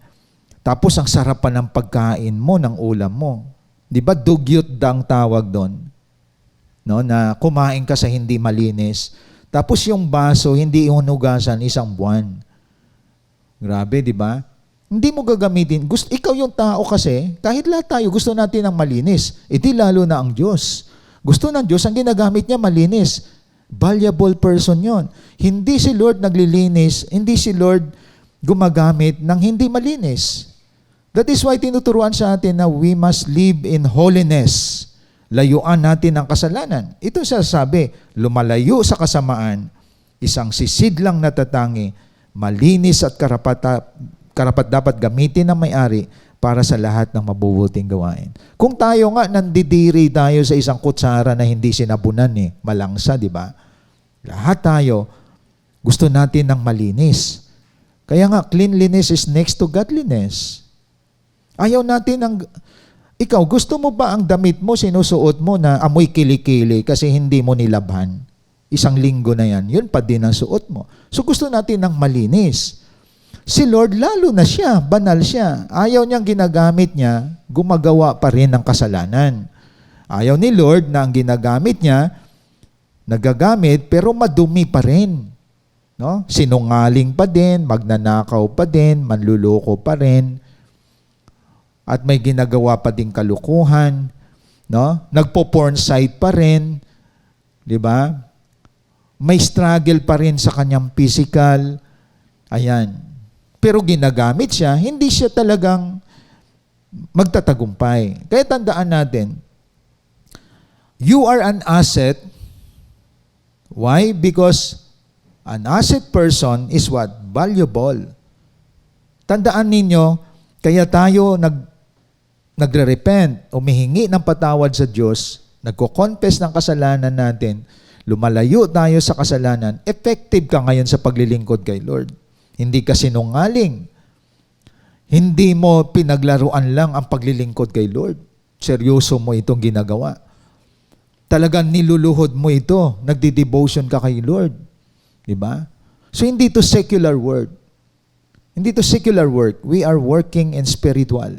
Tapos ang sarap pa ng pagkain mo, ng ulam mo. Di ba dugyot ang tawag doon? No, na kumain ka sa hindi malinis. Tapos yung baso, hindi hinugasan isang buwan. Grabe, di ba? Hindi mo gagamitin. Ikaw yung tao kasi, kahit lahat tayo, gusto natin ng malinis. Di lalo na ang Diyos. Gusto ng Diyos, ang ginagamit niya malinis. Valuable person yon. Hindi si Lord naglilinis, hindi si Lord gumagamit ng hindi malinis. That is why tinuturuan sa atin na we must live in holiness. Layuan natin ang kasalanan. Ito sasabi, lumalayo sa kasamaan, isang sisidlang natatangi, malinis at karapat dapat gamitin ng may-ari para sa lahat ng mabubuting gawain. Kung tayo nga nandidiri tayo sa isang kutsara na hindi sinabunan malangsa, di ba? Lahat tayo gusto natin ng malinis. Kaya nga, cleanliness is next to godliness. Ayaw natin ng... Ikaw, gusto mo ba ang damit mo, sinusuot mo na amoy kilikili kasi hindi mo nilabhan? Isang linggo na yan, yun pa din ang suot mo. So gusto natin ng malinis. Si Lord, lalo na siya, banal siya. Ayaw niyang ginagamit niya, gumagawa pa rin ng kasalanan. Ayaw ni Lord na ang ginagamit niya, nagagamit pero madumi pa rin. No? Sinungaling pa din, magnanakaw pa din, manluloko pa rin. At may ginagawa pa ding kalukuhan, no? Nagpo-porn site pa rin, 'di ba? May struggle pa rin sa kanyang physical. Ayan. Pero ginagamit siya, hindi siya talagang magtatagumpay. Kaya tandaan natin, You are an asset. Why? Because an asset person is what? Valuable. Tandaan ninyo, kaya tayo nagre-repent, humihingi ng patawad sa Diyos, nagko-confess ng kasalanan natin, lumalayo tayo sa kasalanan, effective ka ngayon sa paglilingkod kay Lord. Hindi ka sinungaling. Hindi mo pinaglaruan lang ang paglilingkod kay Lord. Seryoso mo itong ginagawa. Talagang niluluhod mo ito. Nagdi-devotion ka kay Lord. Diba? So hindi to secular work. Hindi to secular work. We are working in spiritual.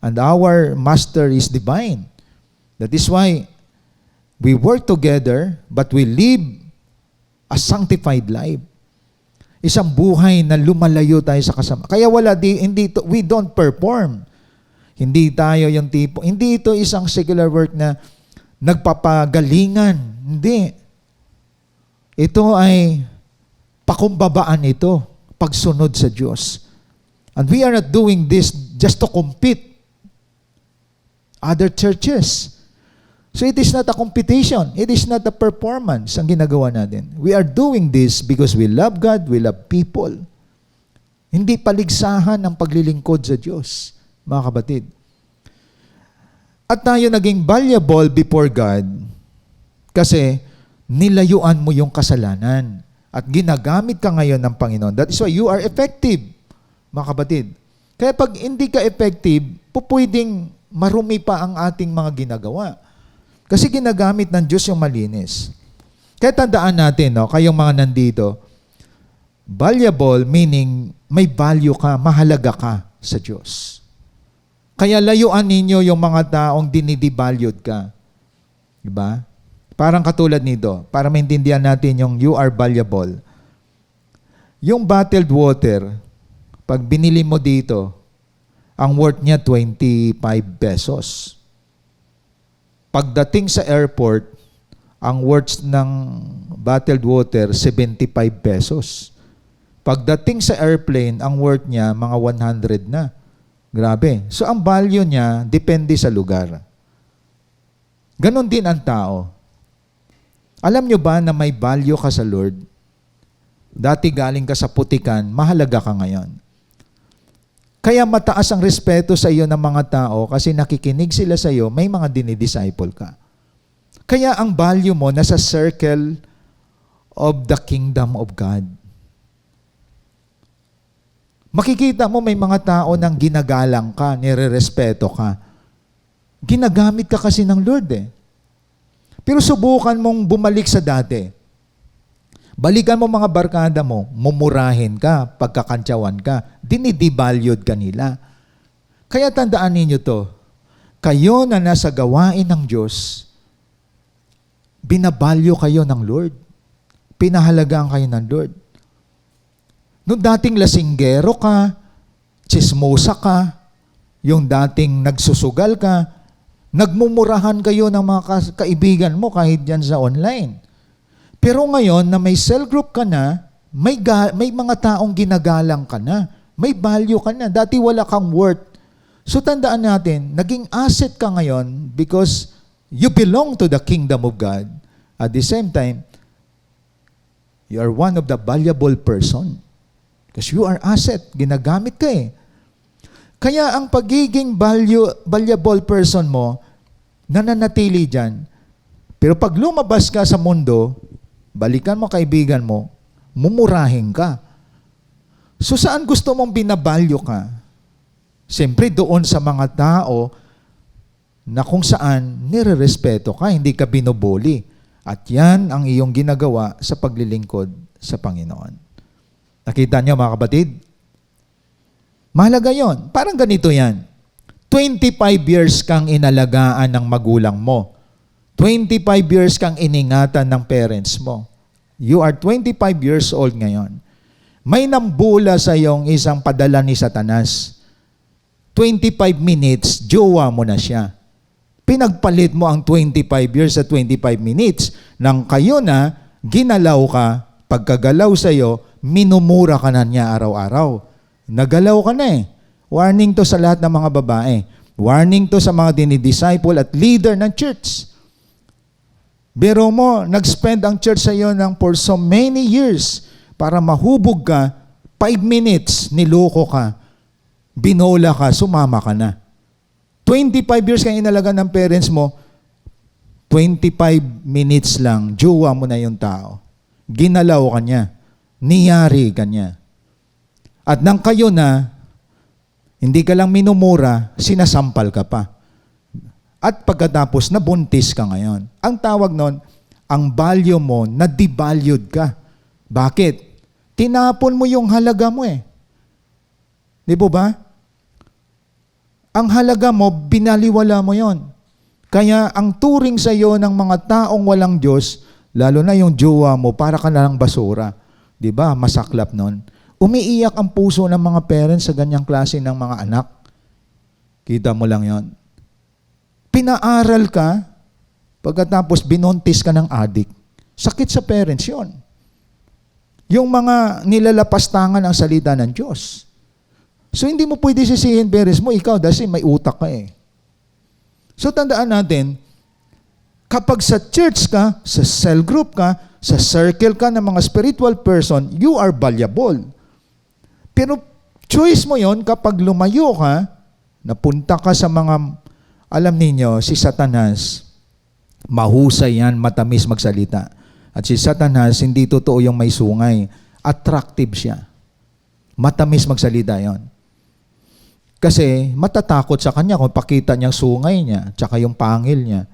And our master is divine. That is why we work together, but we live a sanctified life. Isang buhay na lumalayo tayo sa kasama. Kaya we don't perform. Hindi tayo yung tipo. Hindi ito isang secular work na nagpapagalingan. Hindi. Ito ay pakumbabaan ito. Pagsunod sa Diyos. And we are not doing this just to compete other churches. So it is not a competition. It is not a performance ang ginagawa natin. We are doing this because we love God, we love people. Hindi paligsahan ang paglilingkod sa Diyos, mga kapatid. At tayo naging valuable before God kasi nilayuan mo yung kasalanan at ginagamit ka ngayon ng Panginoon. That is why you are effective, mga kapatid. Kaya pag hindi ka effective, pupwedeng marumi pa ang ating mga ginagawa. Kasi ginagamit ng Diyos yung malinis. Kaya tandaan natin, no, kayong mga nandito, valuable meaning may value ka, mahalaga ka sa Diyos. Kaya layuan ninyo yung mga taong dinidevalued ka. Diba? Parang katulad nito, para maintindihan natin yung you are valuable. Yung bottled water, pag binili mo dito, ang worth niya 25 pesos. Pagdating sa airport, ang worth ng bottled water, 75 pesos. Pagdating sa airplane, ang worth niya, mga 100 na. Grabe. So, ang value niya, depende sa lugar. Ganon din ang tao. Alam nyo ba na may value ka sa Lord? Dati galing ka sa putikan, mahalaga ka ngayon. Kaya mataas ang respeto sa iyo ng mga tao kasi nakikinig sila sa iyo, may mga dinidisciple ka. Kaya ang value mo nasa circle of the kingdom of God. Makikita mo may mga tao nang ginagalang ka, nire-respeto ka. Ginagamit ka kasi ng Lord eh. Pero subukan mong bumalik sa dati. Balikan mo mga barkada mo, mumurahin ka, pagkakantsawan ka, dinidevalued ka nila. Kaya tandaan ninyo to, kayo na nasa gawain ng Diyos, binabalyo kayo ng Lord. Pinahalagaan kayo ng Lord. Noong dating lasinggero ka, chismosa ka, yung dating nagsusugal ka, nagmumurahan kayo ng mga kaibigan mo kahit dyan sa online. Pero ngayon na may cell group ka na, may mga taong ginagalang ka na, may value ka na. Dati wala kang worth. So tandaan natin, naging asset ka ngayon because you belong to the kingdom of God. At the same time, you are one of the valuable person. Because you are asset. Ginagamit ka eh. Kaya ang pagiging valuable person mo, nananatili dyan. Pero pag lumabas ka sa mundo, balikan mo kaibigan mo, mumurahin ka. So saan gusto mong binabalyo ka? Siyempre doon sa mga tao na kung saan nire-respeto ka, hindi ka binubuli. At yan ang iyong ginagawa sa paglilingkod sa Panginoon. Nakita niyo mga kapatid? Mahalaga yon. Parang ganito yan. 25 years kang inalagaan ng magulang mo. 25 years kang iningatan ng parents mo. You are 25 years old ngayon. May nambula sa iyong isang padala ni Satanas. 25 minutes, jowa mo na siya. Pinagpalit mo ang 25 years sa 25 minutes. Nang kayo na, ginalaw ka, pagkagalaw sa iyo, minumura ka na niya araw-araw. Nagalaw ka na eh. Warning to sa lahat ng mga babae. Warning to sa mga dinidisciple at leader ng church. Biro mo, nag-spend ang church sa iyo for so many years para mahubog ka, 5 minutes, niloko ka, binola ka, sumama ka na. 25 years kang inalaga ng parents mo, 25 minutes lang, jowa mo na yung tao. Ginalaw ka niya, niyari ka niya. At nang kayo na, hindi ka lang minumura, sinasampal ka pa. At pagkatapos, nabuntis ka ngayon. Ang tawag nun, ang value mo, na-devalued ka. Bakit? Tinapon mo yung halaga mo eh. Di po ba? Ang halaga mo, binaliwala mo yon. Kaya ang turing sa iyo ng mga taong walang Diyos, lalo na yung jowa mo, para ka na lang basura. Di ba? Masaklap nun. Umiiyak ang puso ng mga parents sa ganyang klase ng mga anak. Kita mo lang yon. Pinaaral ka, pagkatapos binuntis ka ng adik. Sakit sa parents yon. Yung mga nilalapastangan ang salita ng Diyos. So hindi mo pwede sisihin parents mo, ikaw dahil may utak ka eh. So tandaan natin, kapag sa church ka, sa cell group ka, sa circle ka ng mga spiritual person, you are valuable. Pero choice mo yon kapag lumayo ka, napunta ka sa mga, alam ninyo, si Satanas, mahusay yan, matamis magsalita. At si Satanas, hindi totoo yung may sungay. Attractive siya. Matamis magsalita yon. Kasi matatakot sa kanya kung pakita niyang sungay niya, tsaka yung pangil niya.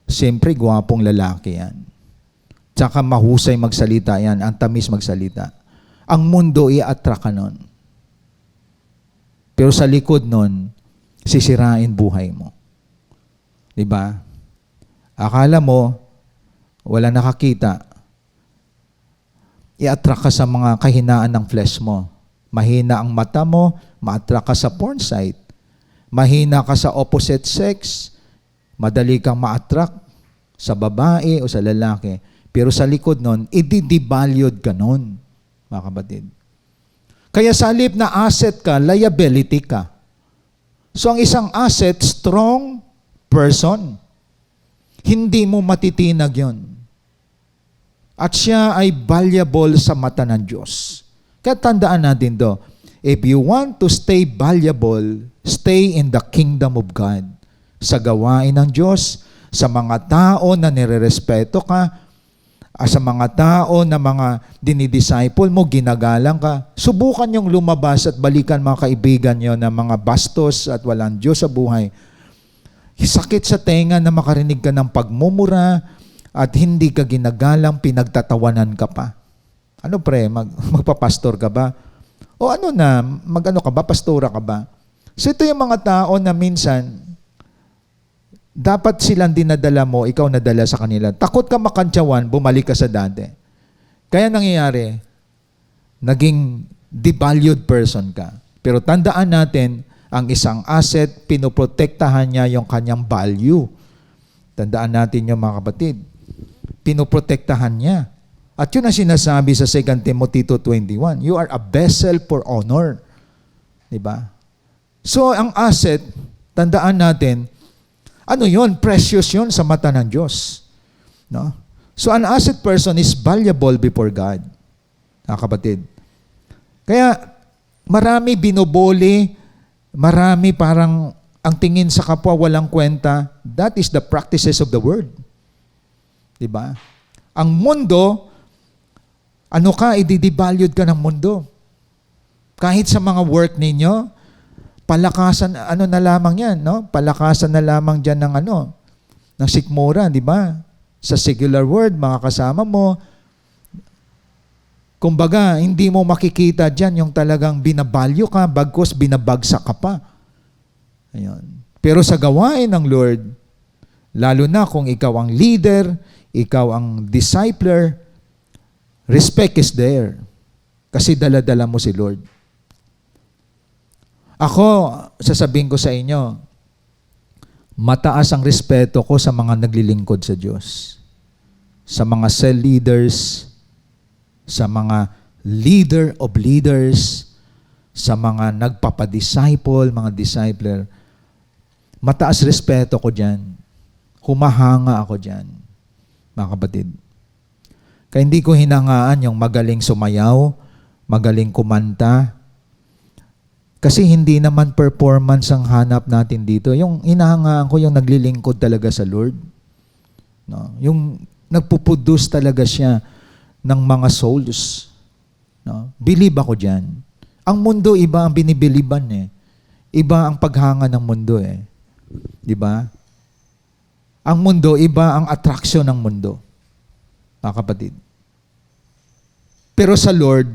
Siyempre, gwapong lalaki yan. Tsaka mahusay magsalita yan, ang tamis magsalita. Ang mundo i-attract ka nun. Pero sa likod nun, sisirain buhay mo. Diba? Akala mo, wala nakakita, i-attract ka sa mga kahinaan ng flesh mo. Mahina ang mata mo, ma-attract ka sa porn site. Mahina ka sa opposite sex, madali kang ma-attract sa babae o sa lalaki. Pero sa likod nun, i-devalued ka nun, mga kapatid. Kaya sa halip na asset ka, liability ka. So ang isang asset, strong person. Hindi mo matitinag yon. At siya ay valuable sa mata ng Diyos. Kaya tandaan natin to, if you want to stay valuable, stay in the kingdom of God. Sa gawain ng Diyos, sa mga tao na nirerespeto ka, sa mga tao na mga dinidisciple mo, ginagalang ka, subukan yung lumabas at balikan mga kaibigan nyo na mga bastos at walang Diyos sa buhay. Sakit sa tenga na makarinig ka ng pagmumura at hindi ka ginagalang, pinagtatawanan ka pa. Ano pre, magpapastor ka ba? O ano na, magano ka ba, pastora ka ba? So ito yung mga tao na minsan, dapat silang dinadala mo, ikaw nadala sa kanila. Takot ka makantyawan, bumalik ka sa dati. Kaya nangyayari, naging devalued person ka. Pero tandaan natin, ang isang asset, pinoprotektahan niya yung kanyang value. Tandaan natin yung mga kapatid. Pinoprotektahan niya. At yun ang sinasabi sa 2 Timothy 2:21. You are a vessel for honor. Diba? So, ang asset, tandaan natin, ano yun? Precious yun sa mata ng Diyos. No? So, an asset person is valuable before God. Kapatid. Kaya, marami binoboli, marami parang ang tingin sa kapwa walang kwenta. That is the practices of the word. Diba? Ang mundo, ano ka, i-devalued ka ng mundo. Kahit sa mga work ninyo, palakasan, ano na lamang yan, no? Palakasan na lamang dyan ng ng sikmura, di ba? Sa secular world, mga kasama mo, kumbaga, hindi mo makikita dyan yung talagang binabalyo ka, bagkus binabagsak ka pa. Ayun. Pero sa gawain ng Lord, lalo na kung ikaw ang leader, ikaw ang discipler, respect is there. Kasi dala-dala mo si Lord. Ako, sasabihin ko sa inyo, mataas ang respeto ko sa mga naglilingkod sa Diyos. Sa mga cell leaders, sa mga leader of leaders, sa mga nagpapadisciple, mga discipler. Mataas respeto ko dyan. Humahanga ako dyan. mga kapatid. Kaya hindi ko hinangaan yung magaling sumayaw, magaling kumanta. Kasi hindi naman performance ang hanap natin dito. Yung hinahangaan ko yung naglilingkod talaga sa Lord. No? Yung nagpuproduce talaga siya ng mga souls. No? Believe ako dyan. Ang mundo, iba ang binibiliban eh. Iba ang paghanga ng mundo eh. Di ba? Ang mundo, iba ang attraction ng mundo. Mga kapatid. Pero sa Lord,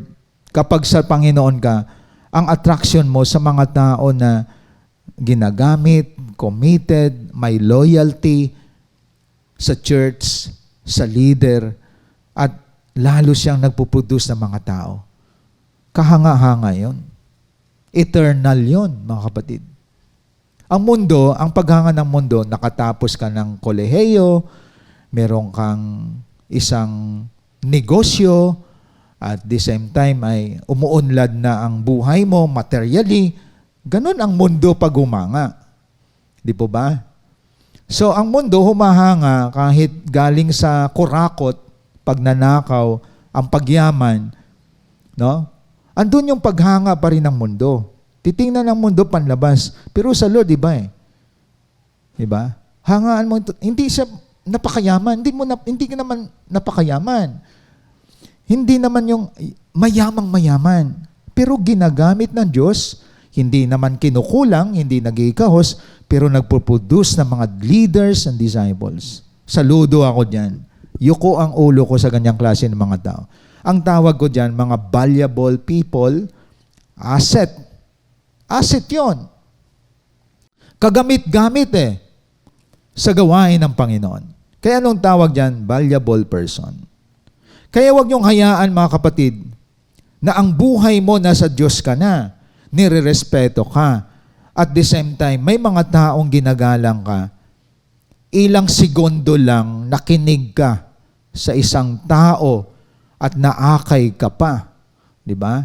kapag sa Panginoon ka, ang attraction mo sa mga tao na ginagamit, committed, may loyalty sa church, sa leader, at lalo siyang nagpuproduce ng mga tao. Kahanga-hanga yun. Eternal yun, mga kapatid. Ang mundo, ang paghanga ng mundo, nakatapos ka ng kolehiyo, meron kang isang negosyo, at the same time ay umuunlad na ang buhay mo materially. Ganon ang mundo pag humanga. Di po ba? So, ang mundo humahanga kahit galing sa kurakot, pagnanakaw, ang pagyaman, no? Andun yung paghanga pa rin ng mundo. Titingnan ng mundo panlabas. Pero sa Lord, iba eh. Di ba? Hangaan mo, hindi siya napakayaman. Hindi ka naman napakayaman. Hindi naman yung mayamang-mayaman. Pero ginagamit ng Diyos, hindi naman kinukulang, hindi nagigikahos, pero nagpo-produce ng mga leaders and disciples. Saludo ako dyan. Yuko ang ulo ko sa ganyang klase ng mga tao. Ang tawag ko dyan, mga valuable people, asset. Asset yon. Kagamit-gamit eh sa gawain ng Panginoon. Kaya anong tawag dyan? Valuable person. Kaya huwag niyong hayaan, mga kapatid, na ang buhay mo nasa Diyos ka na, nirerespeto ka, at the same time, may mga taong ginagalang ka, ilang segundo lang nakinig ka sa isang tao at naakay ka pa. Di ba?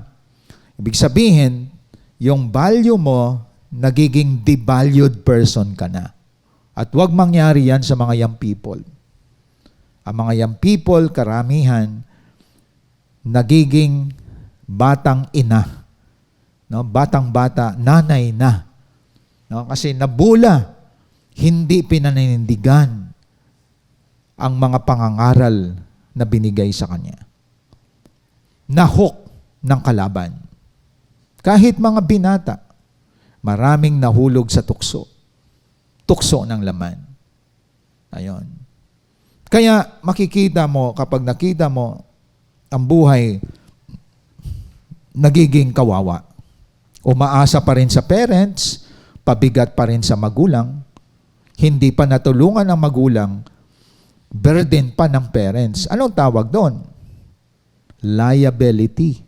Ibig sabihin, yung value mo, nagiging devalued person ka na. At huwag mangyari yan sa mga young people. Ang mga young people, karamihan, nagiging batang ina. No? Batang-bata, nanay na. No? Kasi nabula, hindi pinaninindigan ang mga pangangaral na binigay sa kanya. Nahok ng kalaban. Kahit mga binata, maraming nahulog sa tukso. Tukso ng laman. Ayon. Kaya makikita mo, kapag nakita mo, ang buhay nagiging kawawa. Umaasa pa rin sa parents, pabigat pa rin sa magulang, hindi pa natulungan ng magulang, burden pa ng parents. Anong tawag doon? Liability,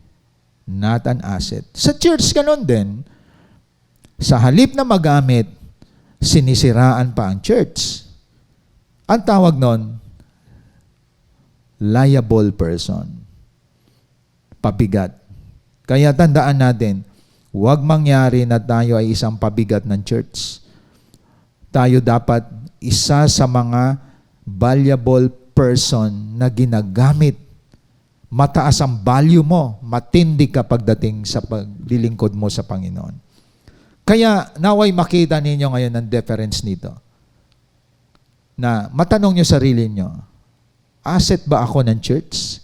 not an asset. Sa church ganun din, sa halip na magamit, sinisiraan pa ang church. Ang tawag noon, liable person. Pabigat. Kaya tandaan natin, huwag mangyari na tayo ay isang pabigat ng church. Tayo dapat isa sa mga valuable person na ginagamit. Mataas ang value mo, matindi ka pagdating sa paglilingkod mo sa Panginoon. Kaya naway makita ninyo ngayon ang difference nito. Na matanong nyo sarili nyo, asset ba ako ng church?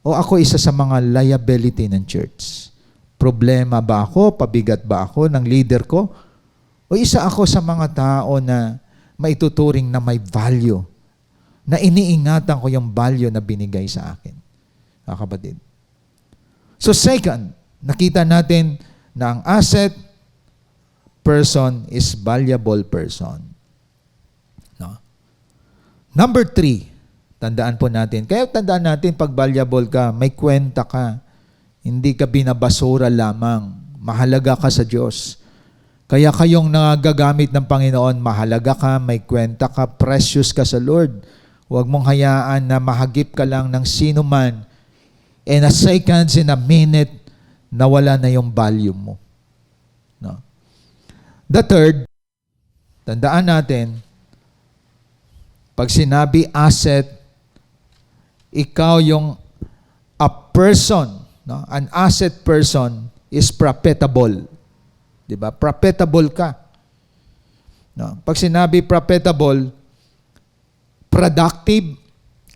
O ako isa sa mga liability ng church? Problema ba ako? Pabigat ba ako ng leader ko? O isa ako sa mga tao na maituturing na may value, na iniingatan ko yung value na binigay sa akin? Mga kapatid. So second, nakita natin na ang asset person is valuable person. No? Number 3, tandaan po natin. Kaya tandaan natin, pag valuable ka, may kwenta ka. Hindi ka binabasura lamang. Mahalaga ka sa Diyos. Kaya kayong nagagamit ng Panginoon, mahalaga ka, may kwenta ka, precious ka sa Lord. Huwag mong hayaan na mahagip ka lang ng sino man. In a second, in a minute, nawala na yung value mo. No? The third, tandaan natin, Pag sinabi asset, ikaw yung a person, no? An asset person is profitable. 'Di ba? Profitable ka. No? Pag sinabi profitable, productive,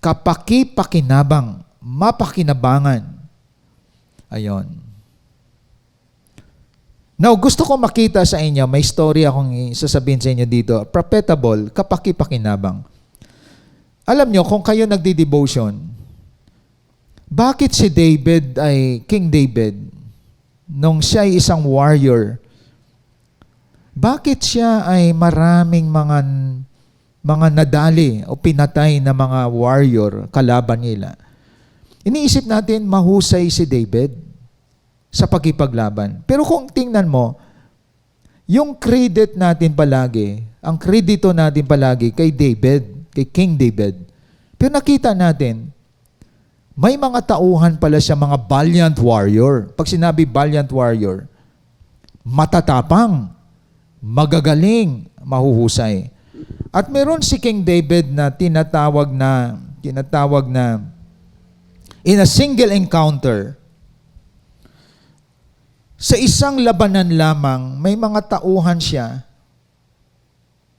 kapaki-pakinabang, mapakinabangan. Ayon. Now, gusto ko makita sa inyo, may story akong sasabihin sa inyo dito. Profitable, kapaki-pakinabang. Alam nyo, kung kayo nagdi-devotion, bakit si David ay King David, nung siya ay isang warrior, bakit siya ay maraming mga nadali o pinatay na mga warrior kalaban nila? Iniisip natin, mahusay si David sa pagkipaglaban. Pero kung tingnan mo, yung credit natin palagi, ang kredito natin palagi kay David, kay King David. Pero nakita natin, may mga tauhan pala siya, mga valiant warrior. Pag sinabi valiant warrior, matatapang, magagaling, mahuhusay. At meron si King David na tinatawag na in a single encounter, sa isang labanan lamang, may mga tauhan siya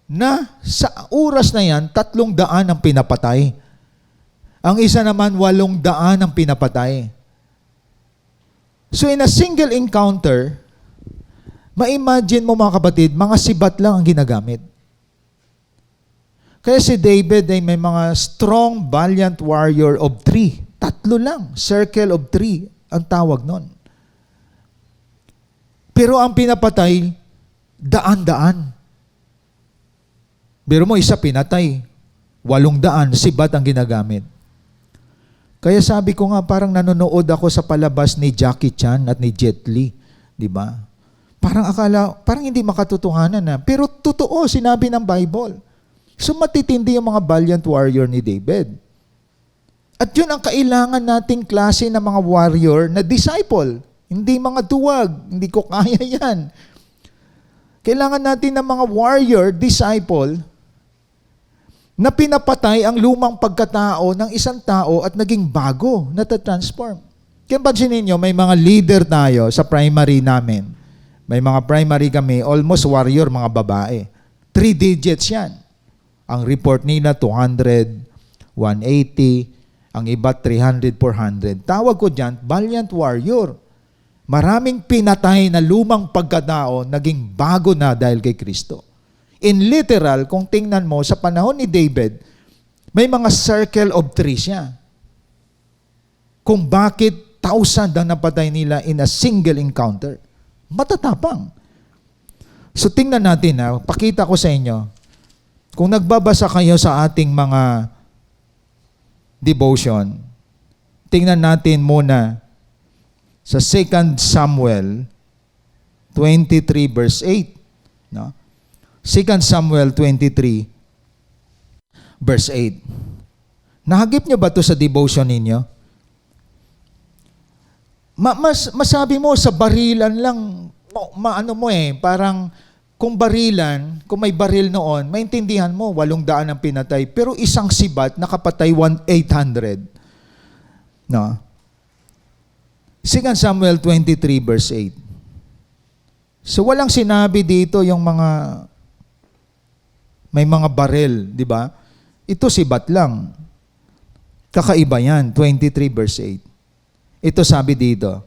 na sa oras na yan, 300 ang pinapatay. Ang isa naman, 800 ang pinapatay. So in a single encounter, ma-imagine mo mga kapatid, mga sibat lang ang ginagamit. Kaya si David ay may mga strong, valiant warrior of 3. 3 lang, circle of 3 ang tawag nun. Pero ang pinapatay, daan-daan. Pero mo, isa pinatay, 800, sibat ang ginagamit. Kaya sabi ko nga, parang nanonood ako sa palabas ni Jackie Chan at ni Jet Li. Di ba? Parang hindi makatotohanan na. Pero totoo, sinabi ng Bible. So matitindi yung mga valiant warrior ni David. At yun ang kailangan nating klase ng mga warrior na disciple. Hindi mga duwag. Hindi ko kaya yan. Kailangan natin ng mga warrior, disciple, na pinapatay ang lumang pagkatao ng isang tao at naging bago, natatransform. Kaya pansinin nyo, may mga leader tayo sa primary namin. May mga primary kami, almost warrior, mga babae. 3 digits yan. Ang report nila, 200, 180, ang iba 300, 400. Tawag ko dyan, valiant warrior. Maraming pinatay na lumang pagkatao, naging bago na dahil kay Kristo. In literal, kung tingnan mo, sa panahon ni David, may mga circle of 3 siya. Kung bakit 1,000 ang napatay nila in a single encounter. Matatapang. So tingnan natin, pakita ko sa inyo, kung nagbabasa kayo sa ating mga devotion, tingnan natin muna sa 2 Samuel 23 verse 8. No? 2 Samuel 23 verse 8. Nahagip nyo ba ito sa devotion ninyo? Masabi mo sa barilan lang, parang kung barilan, kung may baril noon, maintindihan mo, 800 ang pinatay. Pero isang sibat, nakapatay 800. No? 2 Samuel 23 verse 8. So walang sinabi dito yung may mga baril, di ba? Ito sibat lang. Kakaiba yan, 23 verse 8. Ito sabi dito.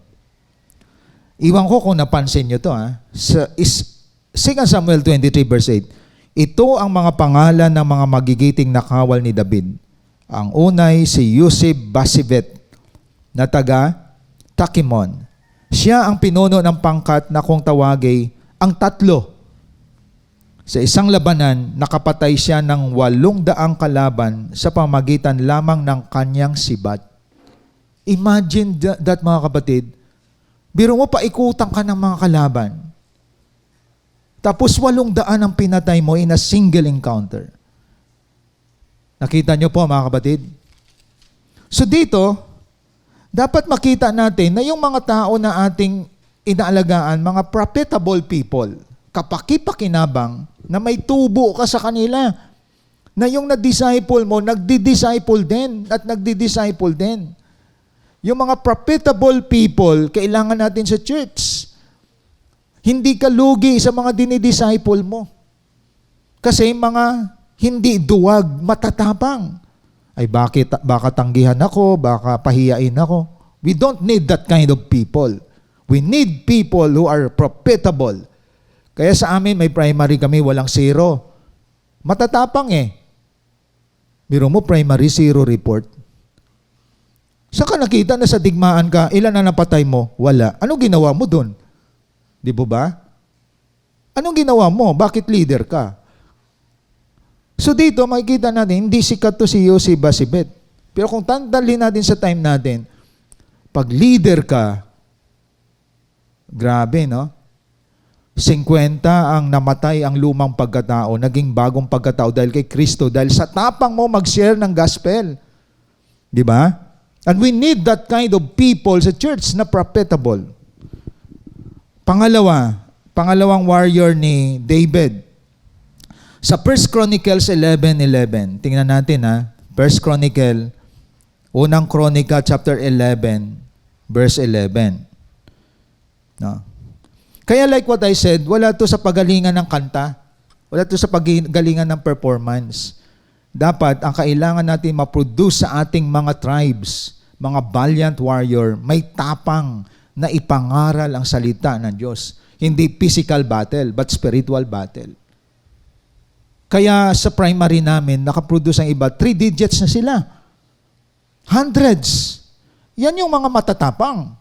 Iwan ko kung napansin nyo to. 2 Samuel 23 verse 8. Ito ang mga pangalan ng mga magigiting nakawal ni David. Ang unay si Yusib Basibet na taga Takimon. Siya ang pinuno ng pangkat na kung tawagay ang 3. Sa isang labanan, nakapatay siya ng 800 kalaban sa pamagitan lamang ng kanyang sibat. Imagine that mga kapatid. Biro mo, paikutan ka ng mga kalaban. Tapos 800 ang pinatay mo in a single encounter. Nakita nyo po mga kapatid? So dito, dapat makita natin na yung mga tao na ating inaalagaan, mga profitable people, kapaki-pakinabang, na may tubo ka sa kanila. na yung na-disciple mo, nagdi-disciple din at nagdi-disciple din. Yung mga profitable people, kailangan natin sa church. Hindi ka lugi sa mga dinidisciple mo. Kasi mga hindi duwag, matatapang. Ay baka tanggihan ako, baka pahiyain ako. We don't need that kind of people. We need people who are profitable. Kaya sa amin, may primary kami, walang zero. Matatapang eh. Biro mo, primary zero report. Saan ka nakita na sa digmaan ka, ilan na napatay mo? Wala. Anong ginawa mo dun? Di ba? Anong ginawa mo? Bakit leader ka? So dito, makikita natin, hindi sikat to si Yossi Basibet. Pero kung tandalin natin sa time natin, pag leader ka, grabe, no? 50 ang namatay ang lumang pagkatao, naging bagong pagkatao dahil kay Kristo, dahil sa tapang mo mag-share ng gospel. Di ba? And we need that kind of people sa church na profitable. Pangalawang warrior ni David. Sa 1 Chronicles 11:11, tingnan natin ha. 1 Chronicle, unang Chronica chapter 11, verse 11. No? Kaya like what I said, wala to sa pagalingan ng kanta. Wala to sa pagalingan ng performance. Dapat, ang kailangan natin ma-produce sa ating mga tribes, mga valiant warrior, may tapang na ipangaral ang salita ng Diyos. Hindi physical battle, but spiritual battle. Kaya sa primary namin, nakaproduce ang iba, 3 digits na sila. Hundreds. Yan yung mga matatapang.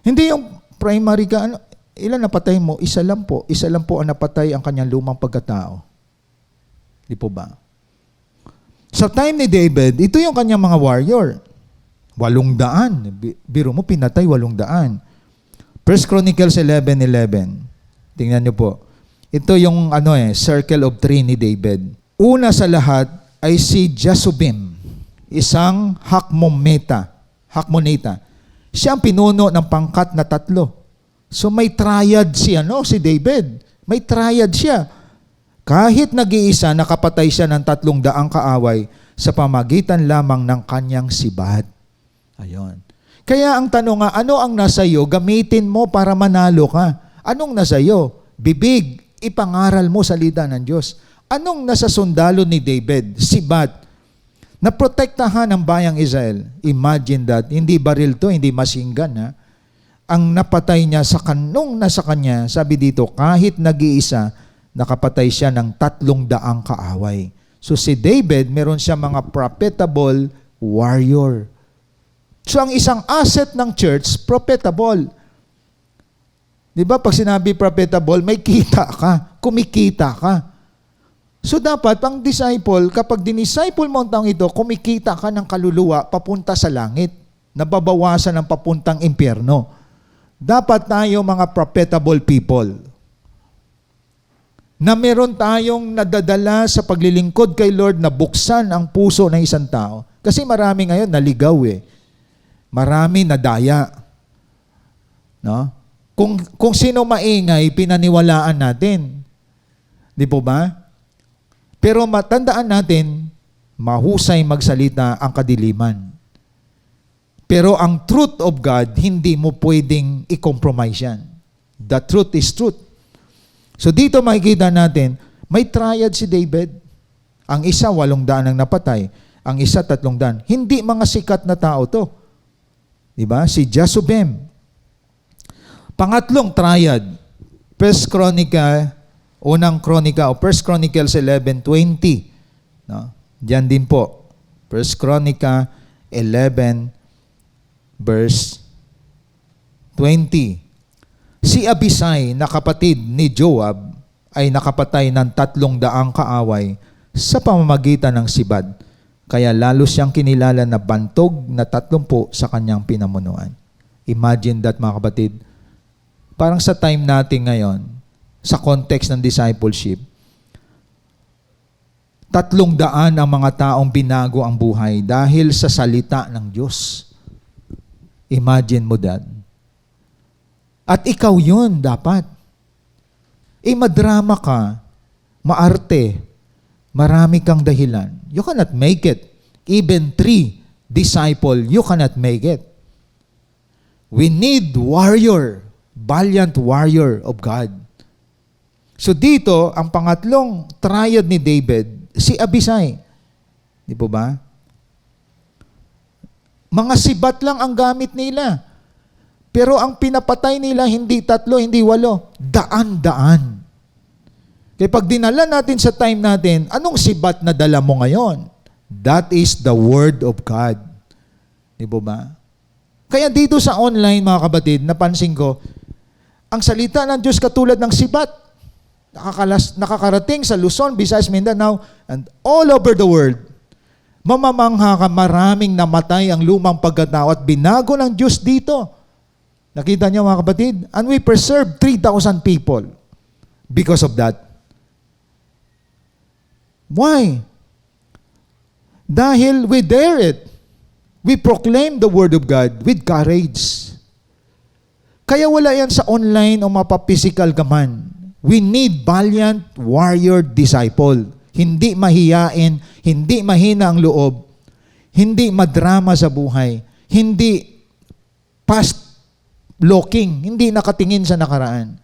Hindi yung primary ka, ilan napatay mo? Isa lang po. Isa lang po ang napatay ang kanyang lumang pagkatao. Di po ba? Sa time ni David, ito yung kanyang mga warrior. 800. Biro mo, pinatay 800. 1 Chronicles 11:11. Tingnan niyo po. Ito yung circle of 3 ni David. Una sa lahat ay si Jasubim, isang Hakmonita. Siya ang pinuno ng pangkat na 3. So may triad si David. May triad siya. Kahit nag-iisa, nakapatay siya ng 300 kaaway sa pamagitan lamang ng kanyang sibad. Ayon. Kaya ang tanong nga, ano ang nasa iyo? Gamitin mo para manalo ka. Anong nasa iyo? Bibig. Ipangaral mo salita ng Diyos. Anong nasa sundalo ni David? Sibad. Naprotektahan ang bayang Israel. Imagine that. Hindi baril to, hindi machine gun. Ha? Ang napatay niya sa kanong nasa kanya, sabi dito, kahit nag-iisa, nakapatay siya ng 300 kaaway. So si David, meron siya mga profitable warrior. So ang isang asset ng church, profitable. Di ba pag sinabi profitable, may kita ka, kumikita ka. So dapat, pang disciple, kapag dinisciple mo ang taong ito, kumikita ka ng kaluluwa papunta sa langit, nababawasan ng papuntang impyerno. Dapat tayo mga profitable people, na meron tayong nadadala sa paglilingkod kay Lord na buksan ang puso ng isang tao. Kasi marami ngayon naligaw eh. Marami nadaya. No? Kung sino maingay, pinaniwalaan natin. Di po ba? Pero matandaan natin, mahusay magsalita ang kadiliman. Pero ang truth of God, hindi mo pwedeng i-compromise yan. The truth is truth. So dito makikita natin, may triad si David. Ang isa, 800 ang napatay. Ang isa, 300. Hindi mga sikat na tao to. Diba? Si Jasubim. Pangatlong triad, 1 Chronicles 11:20. No? Diyan din po. 1 Chronicles 11 verse 20. Si Abisai na kapatid ni Joab ay nakapatay ng 300 kaaway sa pamamagitan ng sibad. Kaya lalo siyang kinilala na bantog na 30 sa kanyang pinamunuan. Imagine that, mga kapatid. Parang sa time natin ngayon, sa context ng discipleship, 300 ang mga taong binago ang buhay dahil sa salita ng Diyos. Imagine mo that. At ikaw yun dapat. Madrama ka, maarte, Marami kang dahilan. You cannot make it. Even 3 disciple, you cannot make it. We need warrior, valiant warrior of God. So dito, ang pangatlong triad ni David, si Abisai. Di po ba? Mga sibat lang ang gamit nila. Pero ang pinapatay nila, hindi 3, hindi 8, daan-daan. Kaya pag dinala natin sa time natin, anong sibat na dala mo ngayon? That is the Word of God. Di po ba? Kaya dito sa online, mga kapatid, napansin ko, ang salita ng Diyos katulad ng sibat. Nakakarating sa Luzon, Visayas, Mindanao, and all over the world. Mamamangha ka, maraming namatay ang lumang pagkatao at binago ng Diyos dito. Nakita niyo, mga kapatid? And we preserved 3,000 people because of that. Why? Dahil we dare it. We proclaim the Word of God with courage. Kaya wala yan sa online o mapaphysical ka man. We need valiant warrior disciple. Hindi mahiyain, hindi mahina ang loob, hindi madrama sa buhay, hindi past-looking, hindi nakatingin sa nakaraan.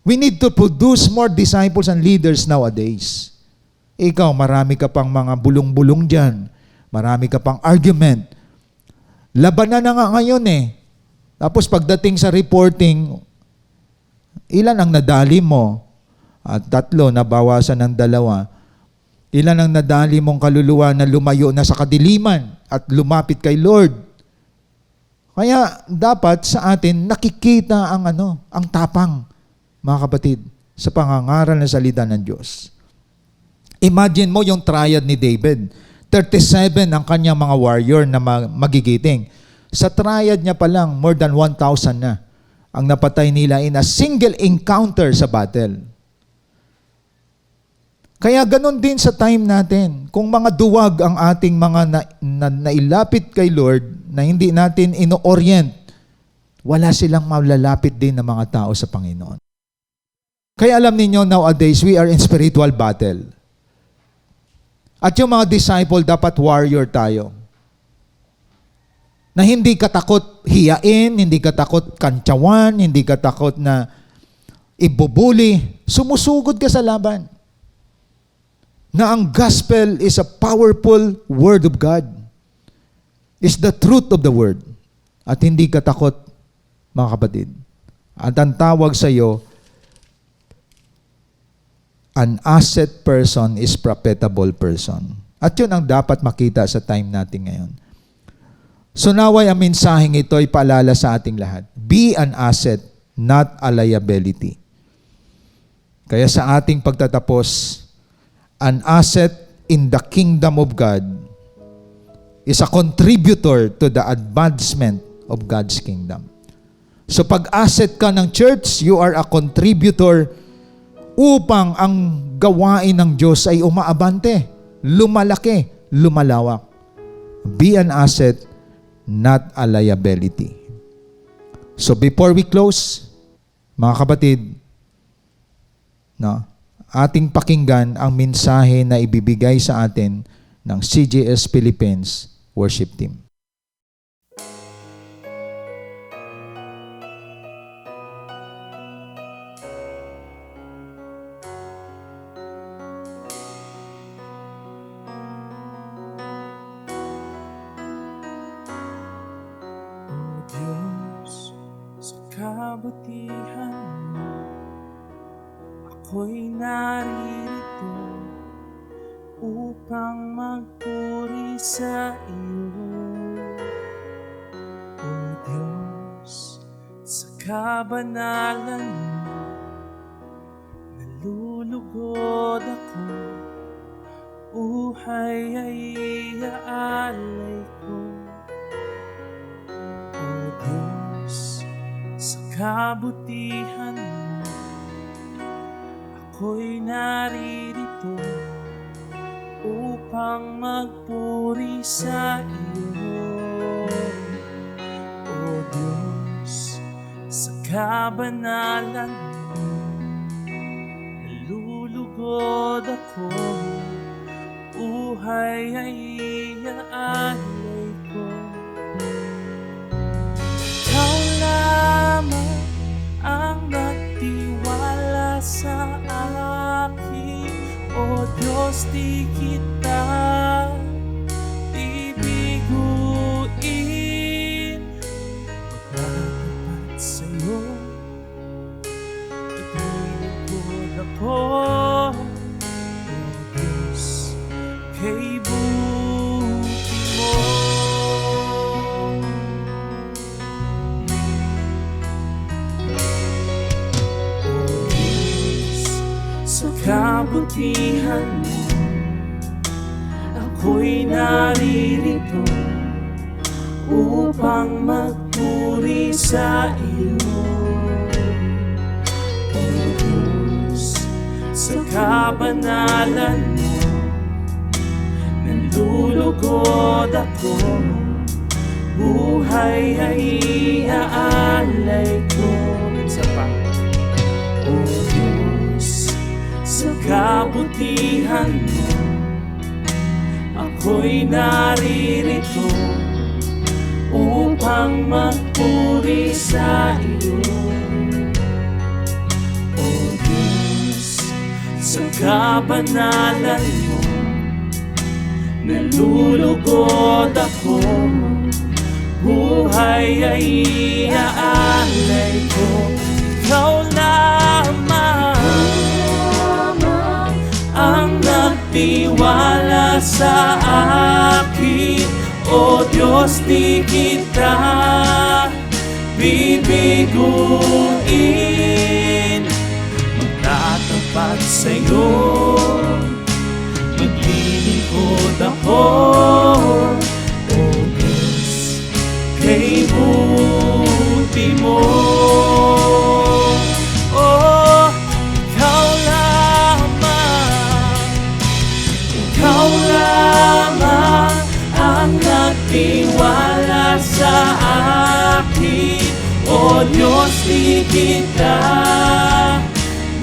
We need to produce more disciples and leaders nowadays. Ikaw, marami ka pang mga bulong-bulong dyan. Marami ka pang argument. Labanan na nga ngayon eh. Tapos pagdating sa reporting, ilan ang nadali mo? At 3, nabawasan ng 2. Ilan ang nadali mong kaluluwa na lumayo na sa kadiliman at lumapit kay Lord? Kaya dapat sa atin nakikita ang tapang, mga kapatid, sa pangangaral na salita ng Diyos. Imagine mo yung triad ni David. 37 ang kanyang mga warrior na magigiting. Sa triad niya pa lang, more than 1,000 na ang napatay nila in a single encounter sa battle. Kaya ganun din sa time natin. Kung mga duwag ang ating mga nailapit kay Lord na hindi natin ino-orient, wala silang malalapit din ng mga tao sa Panginoon. Kaya alam niyo nowadays, we are in spiritual battle. At yung mga disciple, dapat warrior tayo. Na hindi ka takot hiyain, hindi ka takot kantsawan, hindi ka takot na ibubuli. Sumusugod ka sa laban. Na ang gospel is a powerful word of God. It's the truth of the word. At hindi ka takot, mga kapatid. At ang tawag sa iyo, an asset person is profitable person. At yun ang dapat makita sa time natin ngayon. So naway ang mensaheng ito ay paalala sa ating lahat. Be an asset, not a liability. Kaya sa ating pagtatapos, an asset in the kingdom of God is a contributor to the advancement of God's kingdom. So pag asset ka ng church, you are a contributor upang ang gawain ng Diyos ay umaabante, lumalaki, lumalawak. Be an asset, not a liability. So before we close, mga kapatid, ating pakinggan ang mensahe na ibibigay sa atin ng CJS Philippines Worship Team. Kabutihan mo, ako'y naririto upang magpuri sa iyo. O Diyos, sa kabanalan mo, nalulugod ako, buhay ay iaalay ko. O Diyos, kabutihan mo, ako'y naririto upang magpuri sa iyo. O Diyos, sa kabanalan mo, nalulugod Maglilingkod ako, buhay ay iaalay ko. Ikaw lamang ang nagtiwala sa akin, O Diyos, di kita ibiguin. Magtatapat sa'yo, maglilingkod ako, O Diyos, kay buti mo. O Diyos, sa kabutihan mo, ako'y naririto upang magpuri sa iyo. O Diyos, sa kabanalan mo, nalulugod ako, buhay ay iaalay ko. Isa pa. O Diyos, sa kabutihan mo, ako'y naririto upang magpuri sa iyo. O Diyos, sa kabanalan mo, nalulugod ako, buhay ay iaalay ko. Ikaw lamang ang nagtiwala sa akin, O Diyos, di kita bibiguin. Magtatapat sa'yo, maglilingkod ako, O Diyos, kay buti mo. Ikaw lamang ang nagtiwala sa akin, O Diyos, di kita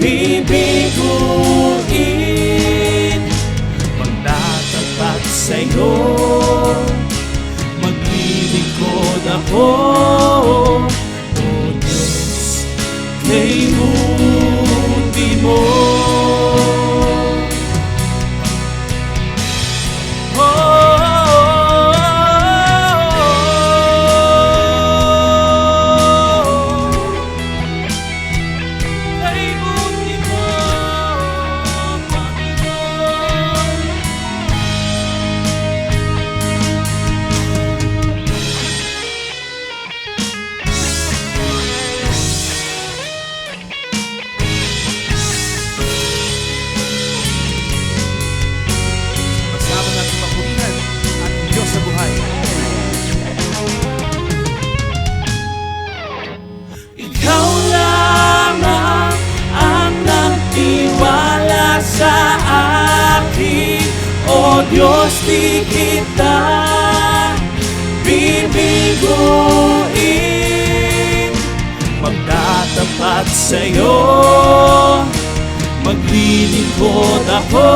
bibiguin. Magtatapat sa'yo, maglilingkod ako, O Diyos, kay buti mo. Ikaw lamang ang nagtiwala sa akin, O Diyos, di kita bibiguin. Magtatapat sa'yo, maglilingkod ako,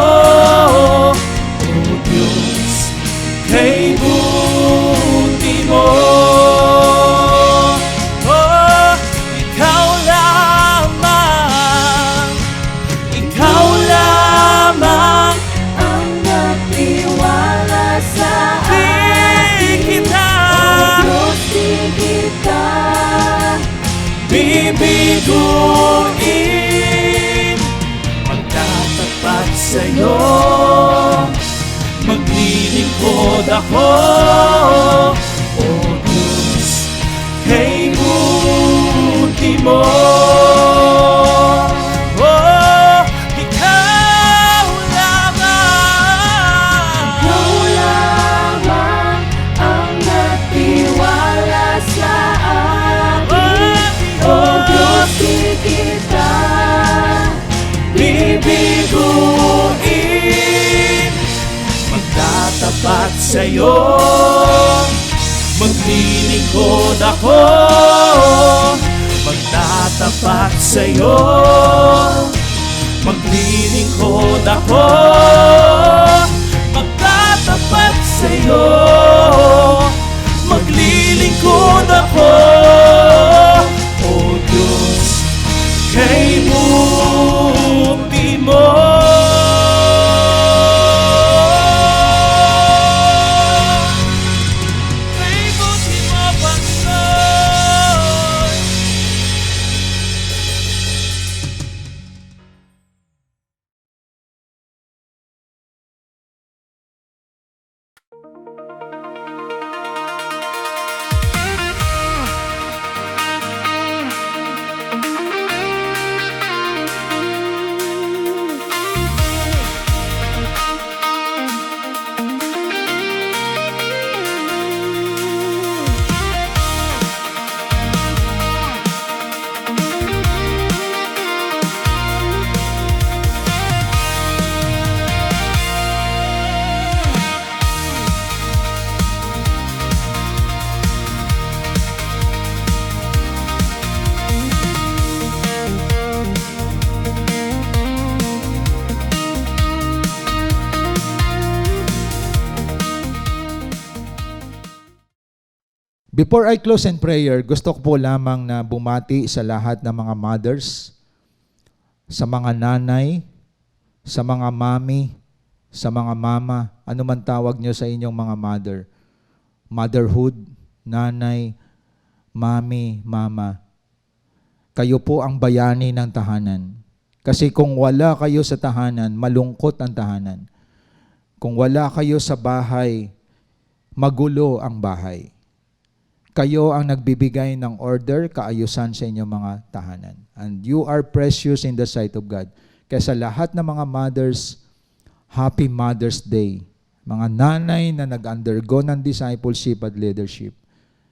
O Diyos, kay buti mo. Bibiguin. Magtatapat sa'yo, maglilingkod ako, O Diyos, kay buti mo. Magtatapat sa'yo, maglilingkod ako, magtatapat sa'yo, Maglilingkod ako, magtatapat sa'yo. Maglilingkod ako, O Diyos, kay buti mo. Kay buti mo, Panginoon. Before I close in prayer, gusto ko po lamang na bumati sa lahat ng mga mothers, sa mga nanay, sa mga mami, sa mga mama, ano man tawag nyo sa inyong mga mother. Motherhood, nanay, mami, mama. Kayo po ang bayani ng tahanan. Kasi kung wala kayo sa tahanan, malungkot ang tahanan. Kung wala kayo sa bahay, magulo ang bahay. Kayo ang nagbibigay ng order, kaayusan sa inyong mga tahanan. And you are precious in the sight of God. Kaya sa lahat ng mga mothers, Happy Mother's Day. Mga nanay na nag-undergo ng discipleship at leadership.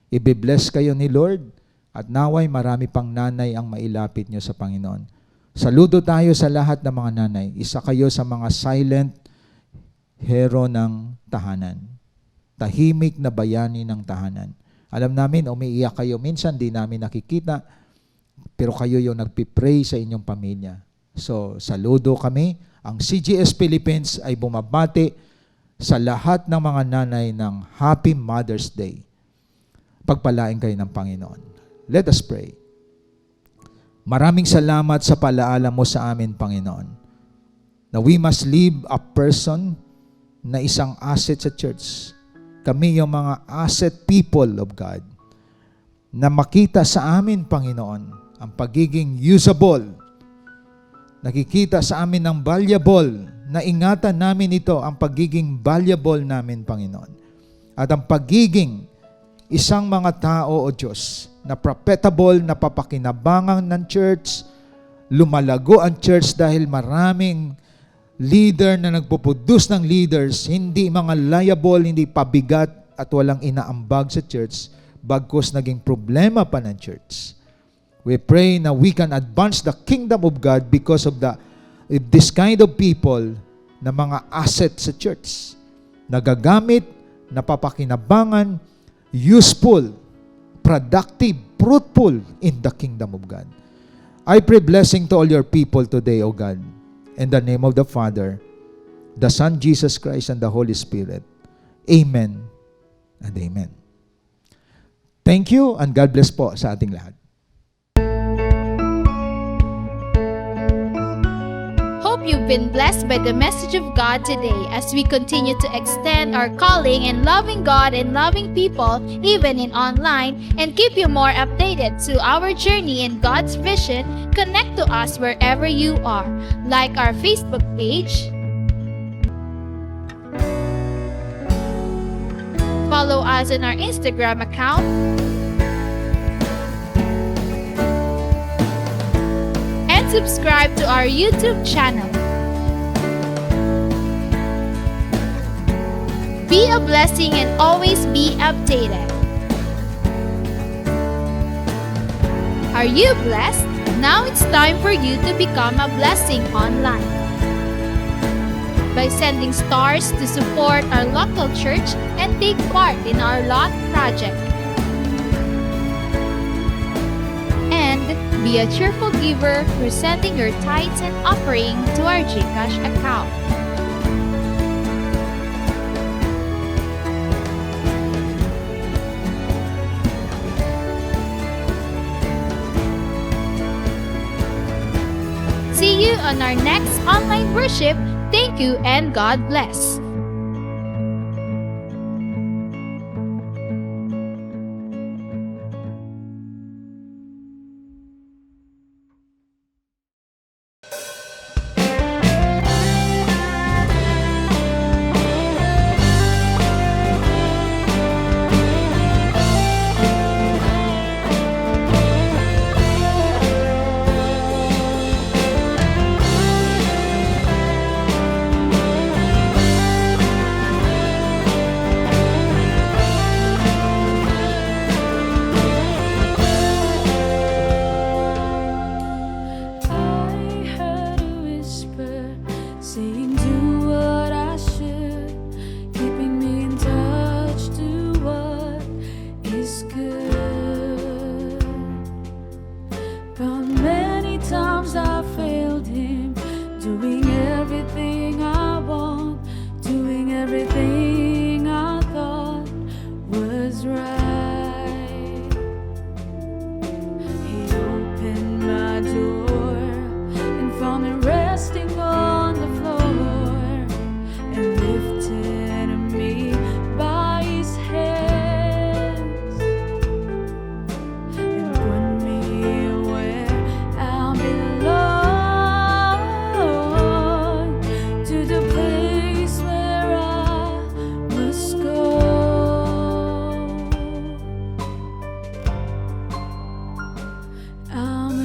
Ibe-bless kayo ni Lord at naway marami pang nanay ang mailapit nyo sa Panginoon. Saludo tayo sa lahat ng mga nanay. Isa kayo sa mga silent hero ng tahanan. Tahimik na bayani ng tahanan. Alam namin, umiiyak kayo. Minsan, di namin nakikita. Pero kayo yung nagpipray sa inyong pamilya. So, saludo kami. Ang CGS Philippines ay bumabati sa lahat ng mga nanay ng Happy Mother's Day. Pagpalain kayo ng Panginoon. Let us pray. Maraming salamat sa palaala mo sa amin, Panginoon. Na we must live a person na isang asset sa church. Kami yung mga asset people of God na makita sa amin, Panginoon, ang pagiging usable. Nakikita sa amin ng valuable, na ingatan namin ito, ang pagiging valuable namin, Panginoon. At ang pagiging isang mga tao, O Diyos, na prophetable, na papakinabangan ng church, lumalago ang church dahil maraming leader na nagpuproduce ng leaders, hindi mga liable, hindi pabigat at walang inaambag sa church, bagkus naging problema pa ng church. We pray na we can advance the kingdom of God because of this kind of people na mga asset sa church. Nagagamit, napapakinabangan, useful, productive, fruitful in the kingdom of God. I pray blessing to all your people today, O God. In the name of the Father, the Son, Jesus Christ, and the Holy Spirit. Amen and amen. Thank you and God bless po sa ating lahat. Hope you've been blessed by the message of God today as we continue to extend our calling in loving God and loving people, even in online, and keep you more updated to our journey in God's vision. Connect to us wherever you are. Like our Facebook page. Follow us on our Instagram account. And subscribe to our YouTube channel. Be a blessing and always be updated. Are you blessed? Now it's time for you to become a blessing online. By sending stars to support our local church and take part in our lot project. And Be a cheerful giver through sending your tithes and offering to our GCash account. See you on our next online worship. Thank you and God bless.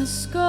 Let's go.